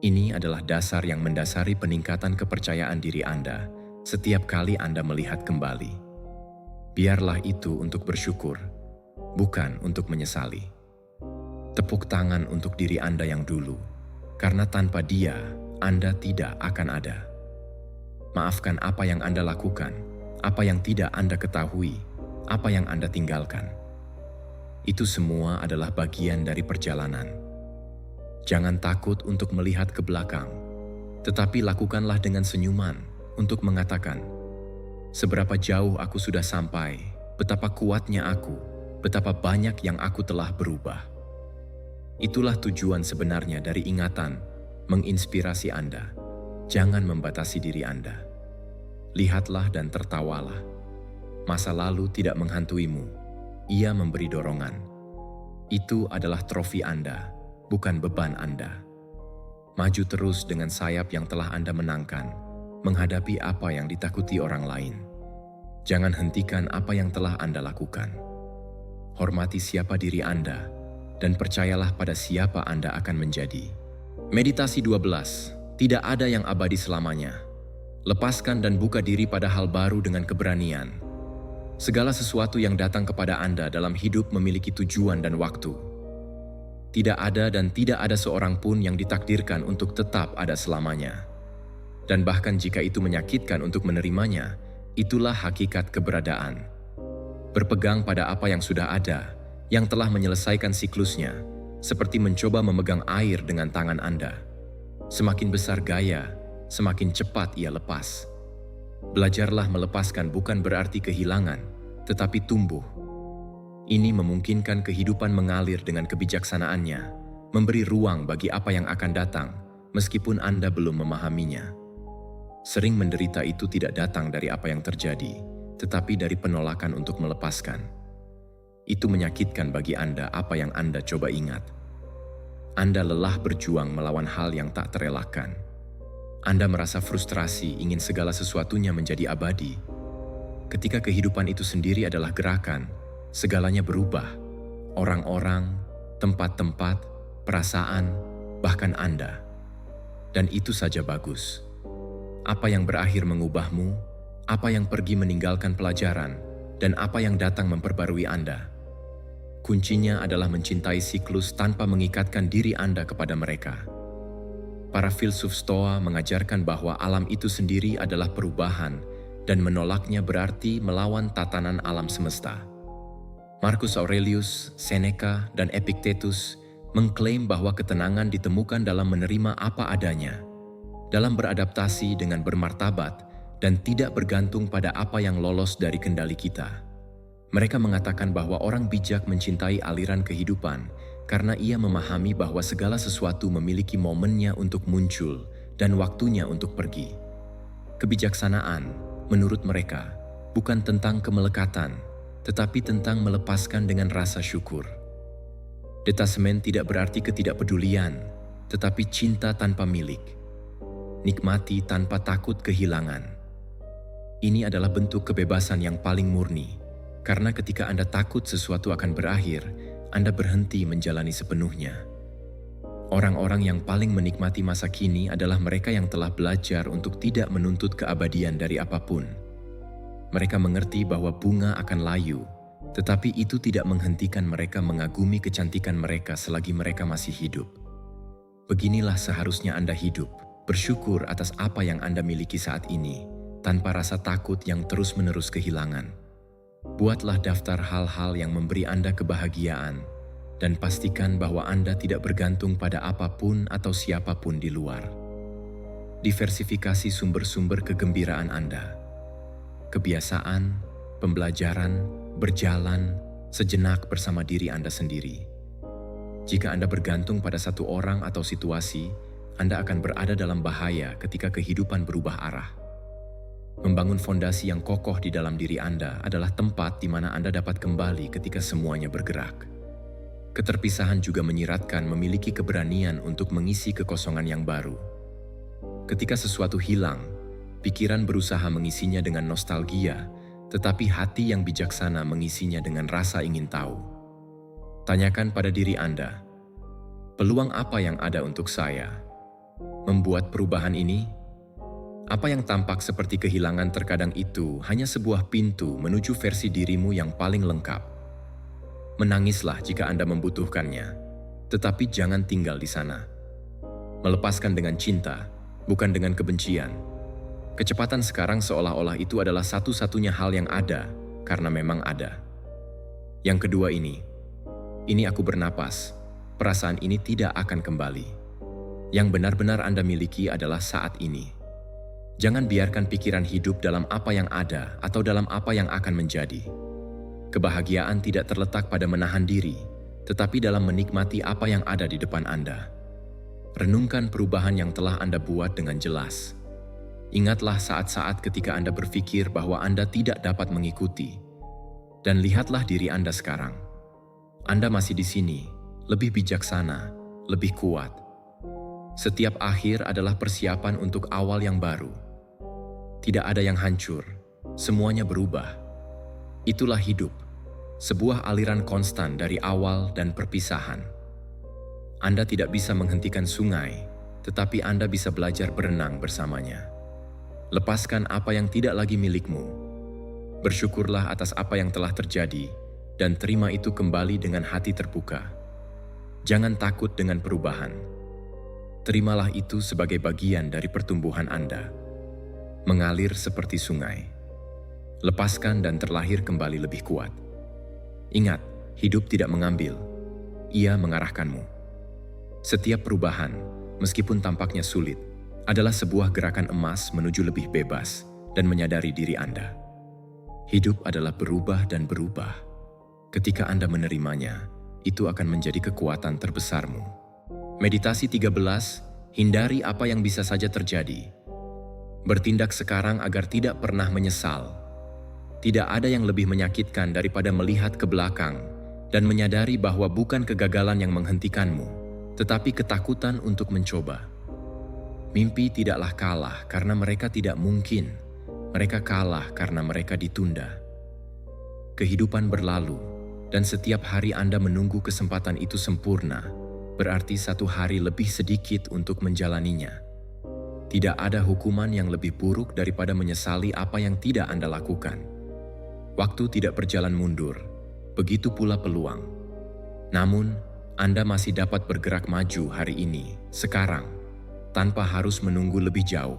A: Ini adalah dasar yang mendasari peningkatan kepercayaan diri Anda setiap kali Anda melihat kembali. Biarlah itu untuk bersyukur, bukan untuk menyesali. Tepuk tangan untuk diri Anda yang dulu, karena tanpa dia, Anda tidak akan ada. Maafkan apa yang Anda lakukan, apa yang tidak Anda ketahui, apa yang Anda tinggalkan. Itu semua adalah bagian dari perjalanan. Jangan takut untuk melihat ke belakang, tetapi lakukanlah dengan senyuman untuk mengatakan, seberapa jauh aku sudah sampai, betapa kuatnya aku, betapa banyak yang aku telah berubah. Itulah tujuan sebenarnya dari ingatan, menginspirasi Anda. Jangan membatasi diri Anda. Lihatlah dan tertawalah. Masa lalu tidak menghantuimu, ia memberi dorongan. Itu adalah trofi Anda, bukan beban Anda. Maju terus dengan sayap yang telah Anda menangkan, menghadapi apa yang ditakuti orang lain. Jangan hentikan apa yang telah Anda lakukan. Hormati siapa diri Anda, dan percayalah pada siapa Anda akan menjadi. Meditasi 12. Tidak ada yang abadi selamanya. Lepaskan dan buka diri pada hal baru dengan keberanian. Segala sesuatu yang datang kepada Anda dalam hidup memiliki tujuan dan waktu. Tidak ada dan tidak ada seorang pun yang ditakdirkan untuk tetap ada selamanya. Dan bahkan jika itu menyakitkan untuk menerimanya, itulah hakikat keberadaan. Berpegang pada apa yang sudah ada, yang telah menyelesaikan siklusnya, seperti mencoba memegang air dengan tangan Anda. Semakin besar gaya, semakin cepat ia lepas. Belajarlah melepaskan bukan berarti kehilangan, tetapi tumbuh. Ini memungkinkan kehidupan mengalir dengan kebijaksanaannya, memberi ruang bagi apa yang akan datang, meskipun Anda belum memahaminya. Sering menderita itu tidak datang dari apa yang terjadi, tetapi dari penolakan untuk melepaskan. Itu menyakitkan bagi Anda apa yang Anda coba ingat. Anda lelah berjuang melawan hal yang tak terelakkan. Anda merasa frustrasi ingin segala sesuatunya menjadi abadi. Ketika kehidupan itu sendiri adalah gerakan, segalanya berubah. Orang-orang, tempat-tempat, perasaan, bahkan Anda. Dan itu saja bagus. Apa yang berakhir mengubahmu, apa yang pergi meninggalkan pelajaran, dan apa yang datang memperbarui Anda. Kuncinya adalah mencintai siklus tanpa mengikatkan diri Anda kepada mereka. Para filsuf Stoa mengajarkan bahwa alam itu sendiri adalah perubahan dan menolaknya berarti melawan tatanan alam semesta. Marcus Aurelius, Seneca, dan Epictetus mengklaim bahwa ketenangan ditemukan dalam menerima apa adanya, dalam beradaptasi dengan bermartabat dan tidak bergantung pada apa yang lolos dari kendali kita. Mereka mengatakan bahwa orang bijak mencintai aliran kehidupan karena ia memahami bahwa segala sesuatu memiliki momennya untuk muncul dan waktunya untuk pergi. Kebijaksanaan, menurut mereka, bukan tentang kemelekatan, tetapi tentang melepaskan dengan rasa syukur. Detasemen tidak berarti ketidakpedulian, tetapi cinta tanpa milik. Nikmati tanpa takut kehilangan. Ini adalah bentuk kebebasan yang paling murni, karena ketika Anda takut sesuatu akan berakhir, Anda berhenti menjalani sepenuhnya. Orang-orang yang paling menikmati masa kini adalah mereka yang telah belajar untuk tidak menuntut keabadian dari apapun. Mereka mengerti bahwa bunga akan layu, tetapi itu tidak menghentikan mereka mengagumi kecantikan mereka selagi mereka masih hidup. Beginilah seharusnya Anda hidup. Bersyukur atas apa yang Anda miliki saat ini, tanpa rasa takut yang terus-menerus kehilangan. Buatlah daftar hal-hal yang memberi Anda kebahagiaan, dan pastikan bahwa Anda tidak bergantung pada apapun atau siapapun di luar. Diversifikasi sumber-sumber kegembiraan Anda. Kebiasaan, pembelajaran, berjalan, sejenak bersama diri Anda sendiri. Jika Anda bergantung pada satu orang atau situasi, Anda akan berada dalam bahaya ketika kehidupan berubah arah. Membangun fondasi yang kokoh di dalam diri Anda adalah tempat di mana Anda dapat kembali ketika semuanya bergerak. Keterpisahan juga menyiratkan memiliki keberanian untuk mengisi kekosongan yang baru. Ketika sesuatu hilang, pikiran berusaha mengisinya dengan nostalgia, tetapi hati yang bijaksana mengisinya dengan rasa ingin tahu. Tanyakan pada diri Anda, peluang apa yang ada untuk saya? Membuat perubahan ini? Apa yang tampak seperti kehilangan terkadang itu hanya sebuah pintu menuju versi dirimu yang paling lengkap. Menangislah jika Anda membutuhkannya, tetapi jangan tinggal di sana. Melepaskan dengan cinta, bukan dengan kebencian. Kecepatan sekarang seolah-olah itu adalah satu-satunya hal yang ada, karena memang ada. Yang kedua ini aku bernapas, perasaan ini tidak akan kembali. Yang benar-benar Anda miliki adalah saat ini. Jangan biarkan pikiran hidup dalam apa yang ada atau dalam apa yang akan menjadi. Kebahagiaan tidak terletak pada menahan diri, tetapi dalam menikmati apa yang ada di depan Anda. Renungkan perubahan yang telah Anda buat dengan jelas. Ingatlah saat-saat ketika Anda berpikir bahwa Anda tidak dapat mengikuti. Dan lihatlah diri Anda sekarang. Anda masih di sini, lebih bijaksana, lebih kuat. Setiap akhir adalah persiapan untuk awal yang baru. Tidak ada yang hancur, semuanya berubah. Itulah hidup, sebuah aliran konstan dari awal dan perpisahan. Anda tidak bisa menghentikan sungai, tetapi Anda bisa belajar berenang bersamanya. Lepaskan apa yang tidak lagi milikmu. Bersyukurlah atas apa yang telah terjadi, dan terima itu kembali dengan hati terbuka. Jangan takut dengan perubahan. Terimalah itu sebagai bagian dari pertumbuhan Anda. Mengalir seperti sungai. Lepaskan dan terlahir kembali lebih kuat. Ingat, hidup tidak mengambil, ia mengarahkanmu. Setiap perubahan, meskipun tampaknya sulit, adalah sebuah gerakan emas menuju lebih bebas dan menyadari diri Anda. Hidup adalah berubah dan berubah. Ketika Anda menerimanya, itu akan menjadi kekuatan terbesarmu. Meditasi 13, hindari apa yang bisa saja terjadi. Bertindak sekarang agar tidak pernah menyesal. Tidak ada yang lebih menyakitkan daripada melihat ke belakang dan menyadari bahwa bukan kegagalan yang menghentikanmu, tetapi ketakutan untuk mencoba. Mimpi tidaklah kalah karena mereka tidak mungkin. Mereka kalah karena mereka ditunda. Kehidupan berlalu, dan setiap hari Anda menunggu kesempatan itu sempurna, berarti satu hari lebih sedikit untuk menjalaninya. Tidak ada hukuman yang lebih buruk daripada menyesali apa yang tidak Anda lakukan. Waktu tidak berjalan mundur, begitu pula peluang. Namun, Anda masih dapat bergerak maju hari ini, sekarang, tanpa harus menunggu lebih jauh.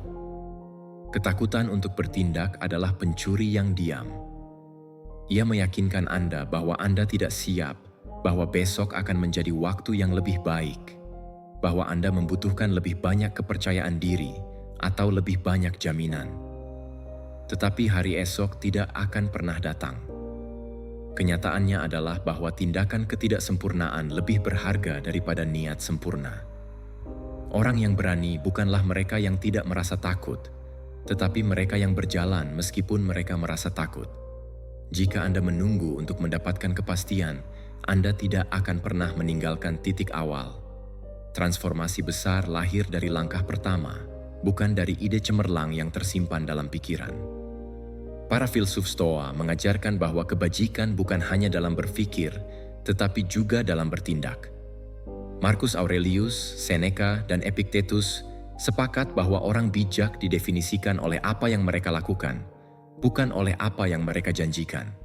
A: Ketakutan untuk bertindak adalah pencuri yang diam. Ia meyakinkan Anda bahwa Anda tidak siap, bahwa besok akan menjadi waktu yang lebih baik, bahwa Anda membutuhkan lebih banyak kepercayaan diri atau lebih banyak jaminan. Tetapi hari esok tidak akan pernah datang. Kenyataannya adalah bahwa tindakan ketidaksempurnaan lebih berharga daripada niat sempurna. Orang yang berani bukanlah mereka yang tidak merasa takut, tetapi mereka yang berjalan meskipun mereka merasa takut. Jika Anda menunggu untuk mendapatkan kepastian, Anda tidak akan pernah meninggalkan titik awal. Transformasi besar lahir dari langkah pertama, bukan dari ide cemerlang yang tersimpan dalam pikiran. Para filsuf Stoa mengajarkan bahwa kebajikan bukan hanya dalam berpikir, tetapi juga dalam bertindak. Marcus Aurelius, Seneca, dan Epictetus sepakat bahwa orang bijak didefinisikan oleh apa yang mereka lakukan, bukan oleh apa yang mereka janjikan.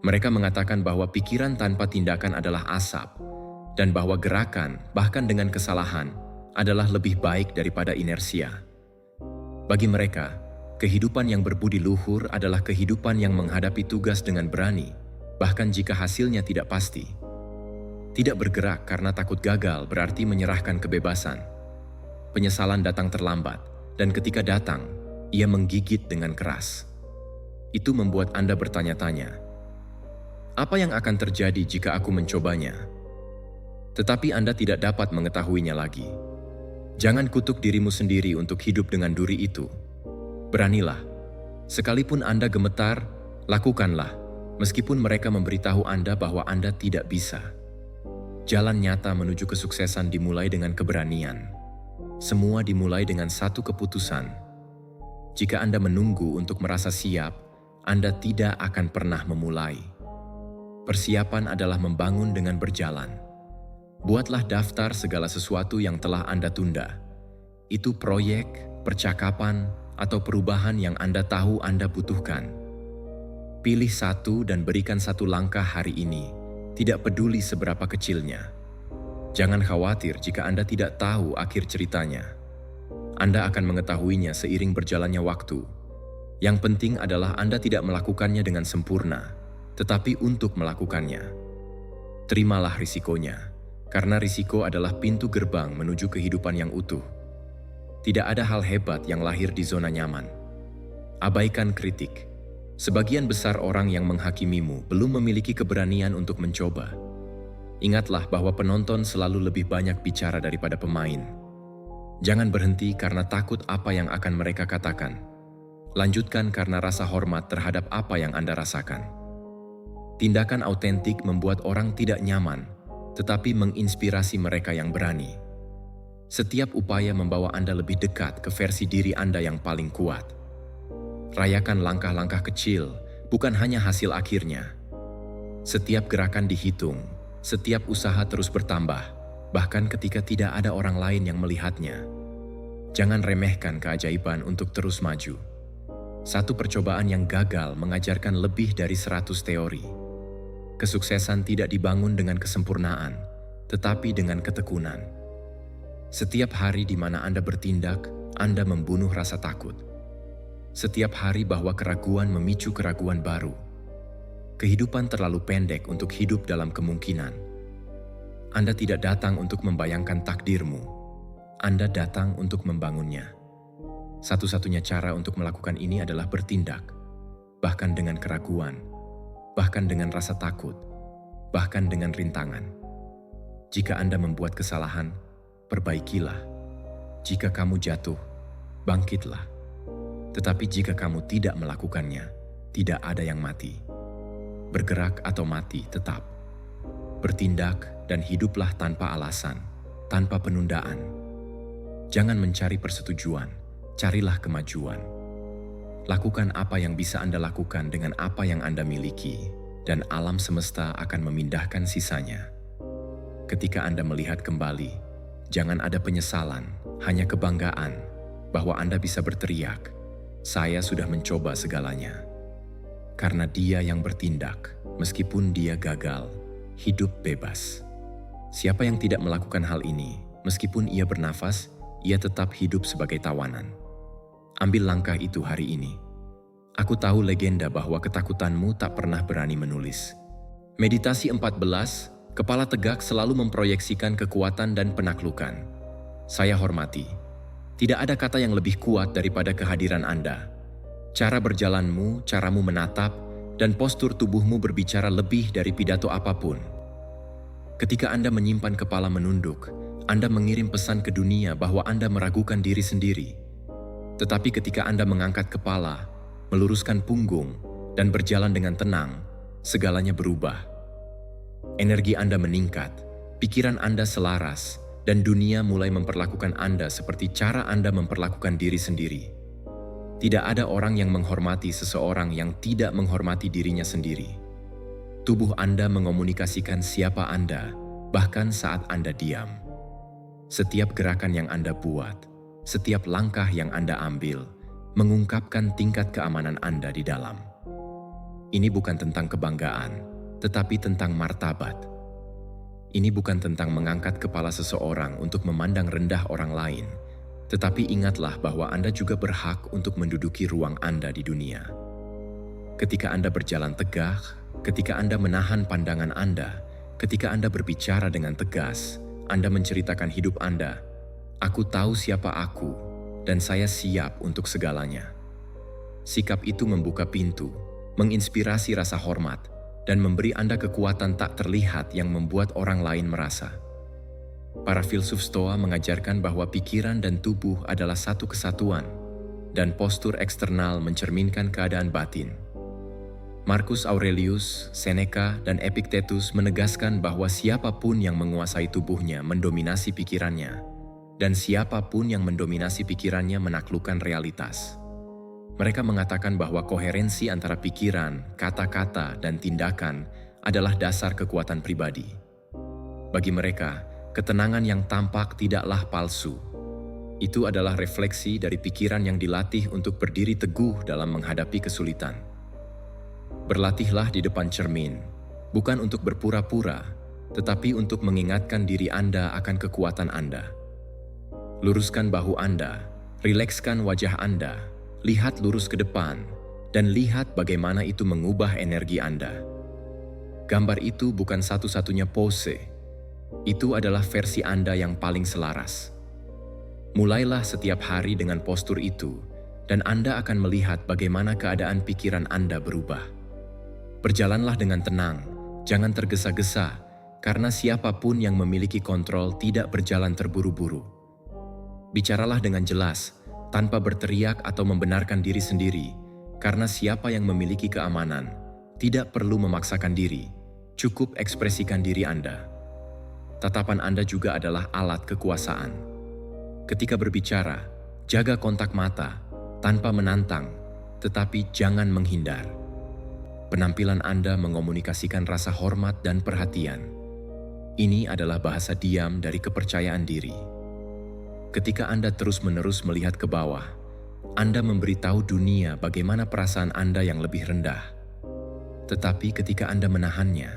A: Mereka mengatakan bahwa pikiran tanpa tindakan adalah asap, dan bahwa gerakan, bahkan dengan kesalahan, adalah lebih baik daripada inersia. Bagi mereka, kehidupan yang berbudi luhur adalah kehidupan yang menghadapi tugas dengan berani, bahkan jika hasilnya tidak pasti. Tidak bergerak karena takut gagal berarti menyerahkan kebebasan. Penyesalan datang terlambat, dan ketika datang, ia menggigit dengan keras. Itu membuat Anda bertanya-tanya, apa yang akan terjadi jika aku mencobanya? Tetapi Anda tidak dapat mengetahuinya lagi. Jangan kutuk dirimu sendiri untuk hidup dengan duri itu. Beranilah. Sekalipun Anda gemetar, lakukanlah, meskipun mereka memberitahu Anda bahwa Anda tidak bisa. Jalan nyata menuju kesuksesan dimulai dengan keberanian. Semua dimulai dengan satu keputusan. Jika Anda menunggu untuk merasa siap, Anda tidak akan pernah memulai. Persiapan adalah membangun dengan berjalan. Buatlah daftar segala sesuatu yang telah Anda tunda. Itu proyek, percakapan, atau perubahan yang Anda tahu Anda butuhkan. Pilih satu dan berikan satu langkah hari ini, tidak peduli seberapa kecilnya. Jangan khawatir jika Anda tidak tahu akhir ceritanya. Anda akan mengetahuinya seiring berjalannya waktu. Yang penting adalah Anda tidak melakukannya dengan sempurna, tetapi untuk melakukannya. Terimalah risikonya, karena risiko adalah pintu gerbang menuju kehidupan yang utuh. Tidak ada hal hebat yang lahir di zona nyaman. Abaikan kritik. Sebagian besar orang yang menghakimimu belum memiliki keberanian untuk mencoba. Ingatlah bahwa penonton selalu lebih banyak bicara daripada pemain. Jangan berhenti karena takut apa yang akan mereka katakan. Lanjutkan karena rasa hormat terhadap apa yang Anda rasakan. Tindakan autentik membuat orang tidak nyaman, tetapi menginspirasi mereka yang berani. Setiap upaya membawa Anda lebih dekat ke versi diri Anda yang paling kuat. Rayakan langkah-langkah kecil, bukan hanya hasil akhirnya. Setiap gerakan dihitung, setiap usaha terus bertambah, bahkan ketika tidak ada orang lain yang melihatnya. Jangan remehkan keajaiban untuk terus maju. Satu percobaan yang gagal mengajarkan lebih dari 100 teori. Kesuksesan tidak dibangun dengan kesempurnaan, tetapi dengan ketekunan. Setiap hari di mana Anda bertindak, Anda membunuh rasa takut. Setiap hari bahwa keraguan memicu keraguan baru. Kehidupan terlalu pendek untuk hidup dalam kemungkinan. Anda tidak datang untuk membayangkan takdirmu. Anda datang untuk membangunnya. Satu-satunya cara untuk melakukan ini adalah bertindak, bahkan dengan keraguan, bahkan dengan rasa takut, bahkan dengan rintangan. Jika Anda membuat kesalahan, perbaikilah. Jika kamu jatuh, bangkitlah. Tetapi jika kamu tidak melakukannya, tidak ada yang mati. Bergerak atau mati tetap. Bertindak dan hiduplah tanpa alasan, tanpa penundaan. Jangan mencari persetujuan, carilah kemajuan. Lakukan apa yang bisa Anda lakukan dengan apa yang Anda miliki, dan alam semesta akan memindahkan sisanya. Ketika Anda melihat kembali, jangan ada penyesalan, hanya kebanggaan bahwa Anda bisa berteriak, "Saya sudah mencoba segalanya." Karena Dia yang bertindak, meskipun Dia gagal, hidup bebas. Siapa yang tidak melakukan hal ini, meskipun ia bernafas, ia tetap hidup sebagai tawanan. Ambil langkah itu hari ini. Aku tahu legenda bahwa ketakutanmu tak pernah berani menulis. Meditasi 14, kepala tegak selalu memproyeksikan kekuatan dan penaklukan. Saya hormati. Tidak ada kata yang lebih kuat daripada kehadiran Anda. Cara berjalanmu, caramu menatap, dan postur tubuhmu berbicara lebih dari pidato apapun. Ketika Anda menyimpan kepala menunduk, Anda mengirim pesan ke dunia bahwa Anda meragukan diri sendiri. Tetapi ketika Anda mengangkat kepala, meluruskan punggung, dan berjalan dengan tenang, segalanya berubah. Energi Anda meningkat, pikiran Anda selaras, dan dunia mulai memperlakukan Anda seperti cara Anda memperlakukan diri sendiri. Tidak ada orang yang menghormati seseorang yang tidak menghormati dirinya sendiri. Tubuh Anda mengomunikasikan siapa Anda, bahkan saat Anda diam. Setiap gerakan yang Anda buat, setiap langkah yang Anda ambil, mengungkapkan tingkat keamanan Anda di dalam. Ini bukan tentang kebanggaan, tetapi tentang martabat. Ini bukan tentang mengangkat kepala seseorang untuk memandang rendah orang lain, tetapi ingatlah bahwa Anda juga berhak untuk menduduki ruang Anda di dunia. Ketika Anda berjalan tegak, ketika Anda menahan pandangan Anda, ketika Anda berbicara dengan tegas, Anda menceritakan hidup Anda. Aku tahu siapa aku, dan saya siap untuk segalanya. Sikap itu membuka pintu, menginspirasi rasa hormat, dan memberi Anda kekuatan tak terlihat yang membuat orang lain merasa. Para filsuf Stoa mengajarkan bahwa pikiran dan tubuh adalah satu kesatuan, dan postur eksternal mencerminkan keadaan batin. Marcus Aurelius, Seneca, dan Epictetus menegaskan bahwa siapapun yang menguasai tubuhnya mendominasi pikirannya, dan siapapun yang mendominasi pikirannya menaklukkan realitas. Mereka mengatakan bahwa koherensi antara pikiran, kata-kata, dan tindakan adalah dasar kekuatan pribadi. Bagi mereka, ketenangan yang tampak tidaklah palsu. Itu adalah refleksi dari pikiran yang dilatih untuk berdiri teguh dalam menghadapi kesulitan. Berlatihlah di depan cermin, bukan untuk berpura-pura, tetapi untuk mengingatkan diri Anda akan kekuatan Anda. Luruskan bahu Anda, rilekskan wajah Anda, lihat lurus ke depan, dan lihat bagaimana itu mengubah energi Anda. Gambar itu bukan satu-satunya pose, itu adalah versi Anda yang paling selaras. Mulailah setiap hari dengan postur itu, dan Anda akan melihat bagaimana keadaan pikiran Anda berubah. Berjalanlah dengan tenang, jangan tergesa-gesa, karena siapapun yang memiliki kontrol tidak berjalan terburu-buru. Bicaralah dengan jelas, tanpa berteriak atau membenarkan diri sendiri, karena siapa yang memiliki keamanan tidak perlu memaksakan diri, cukup ekspresikan diri Anda. Tatapan Anda juga adalah alat kekuasaan. Ketika berbicara, jaga kontak mata, tanpa menantang, tetapi jangan menghindar. Penampilan Anda mengomunikasikan rasa hormat dan perhatian. Ini adalah bahasa diam dari kepercayaan diri. Ketika Anda terus-menerus melihat ke bawah, Anda memberitahu dunia bagaimana perasaan Anda yang lebih rendah. Tetapi ketika Anda menahannya,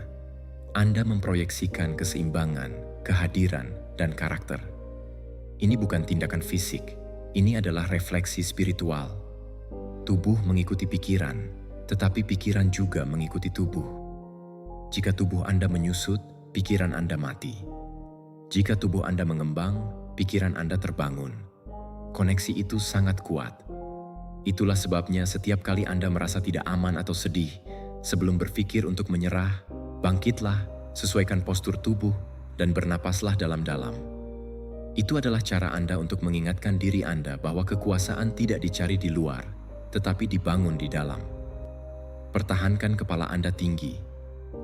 A: Anda memproyeksikan keseimbangan, kehadiran, dan karakter. Ini bukan tindakan fisik, ini adalah refleksi spiritual. Tubuh mengikuti pikiran, tetapi pikiran juga mengikuti tubuh. Jika tubuh Anda menyusut, pikiran Anda mati. Jika tubuh Anda mengembang, pikiran Anda terbangun. Koneksi itu sangat kuat. Itulah sebabnya setiap kali Anda merasa tidak aman atau sedih, sebelum berpikir untuk menyerah, bangkitlah, sesuaikan postur tubuh, dan bernapaslah dalam-dalam. Itu adalah cara Anda untuk mengingatkan diri Anda bahwa kekuasaan tidak dicari di luar, tetapi dibangun di dalam. Pertahankan kepala Anda tinggi,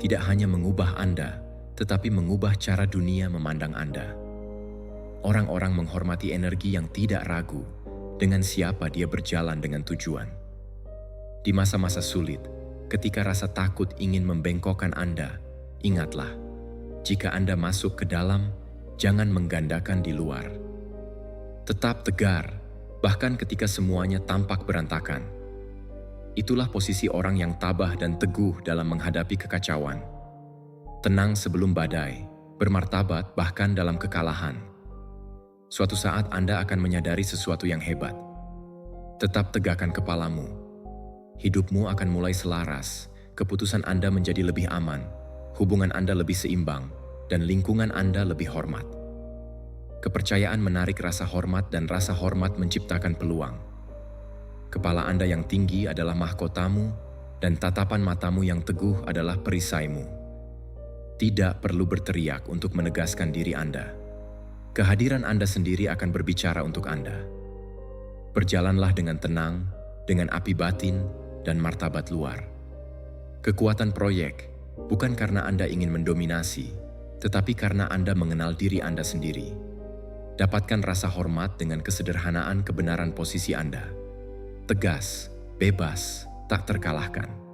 A: tidak hanya mengubah Anda, tetapi mengubah cara dunia memandang Anda. Orang-orang menghormati energi yang tidak ragu dengan siapa dia berjalan dengan tujuan. Di masa-masa sulit, ketika rasa takut ingin membengkokkan Anda, ingatlah, jika Anda masuk ke dalam, jangan menggandakan di luar. Tetap tegar, bahkan ketika semuanya tampak berantakan. Itulah posisi orang yang tabah dan teguh dalam menghadapi kekacauan. Tenang sebelum badai, bermartabat bahkan dalam kekalahan. Suatu saat Anda akan menyadari sesuatu yang hebat. Tetap tegakkan kepalamu. Hidupmu akan mulai selaras, keputusan Anda menjadi lebih aman, hubungan Anda lebih seimbang, dan lingkungan Anda lebih hormat. Kepercayaan menarik rasa hormat dan rasa hormat menciptakan peluang. Kepala Anda yang tinggi adalah mahkotamu dan tatapan matamu yang teguh adalah perisaimu. Tidak perlu berteriak untuk menegaskan diri Anda. Kehadiran Anda sendiri akan berbicara untuk Anda. Berjalanlah dengan tenang, dengan api batin, dan martabat luar. Kekuatan proyek bukan karena Anda ingin mendominasi, tetapi karena Anda mengenal diri Anda sendiri. Dapatkan rasa hormat dengan kesederhanaan kebenaran posisi Anda. Tegas, bebas, tak terkalahkan.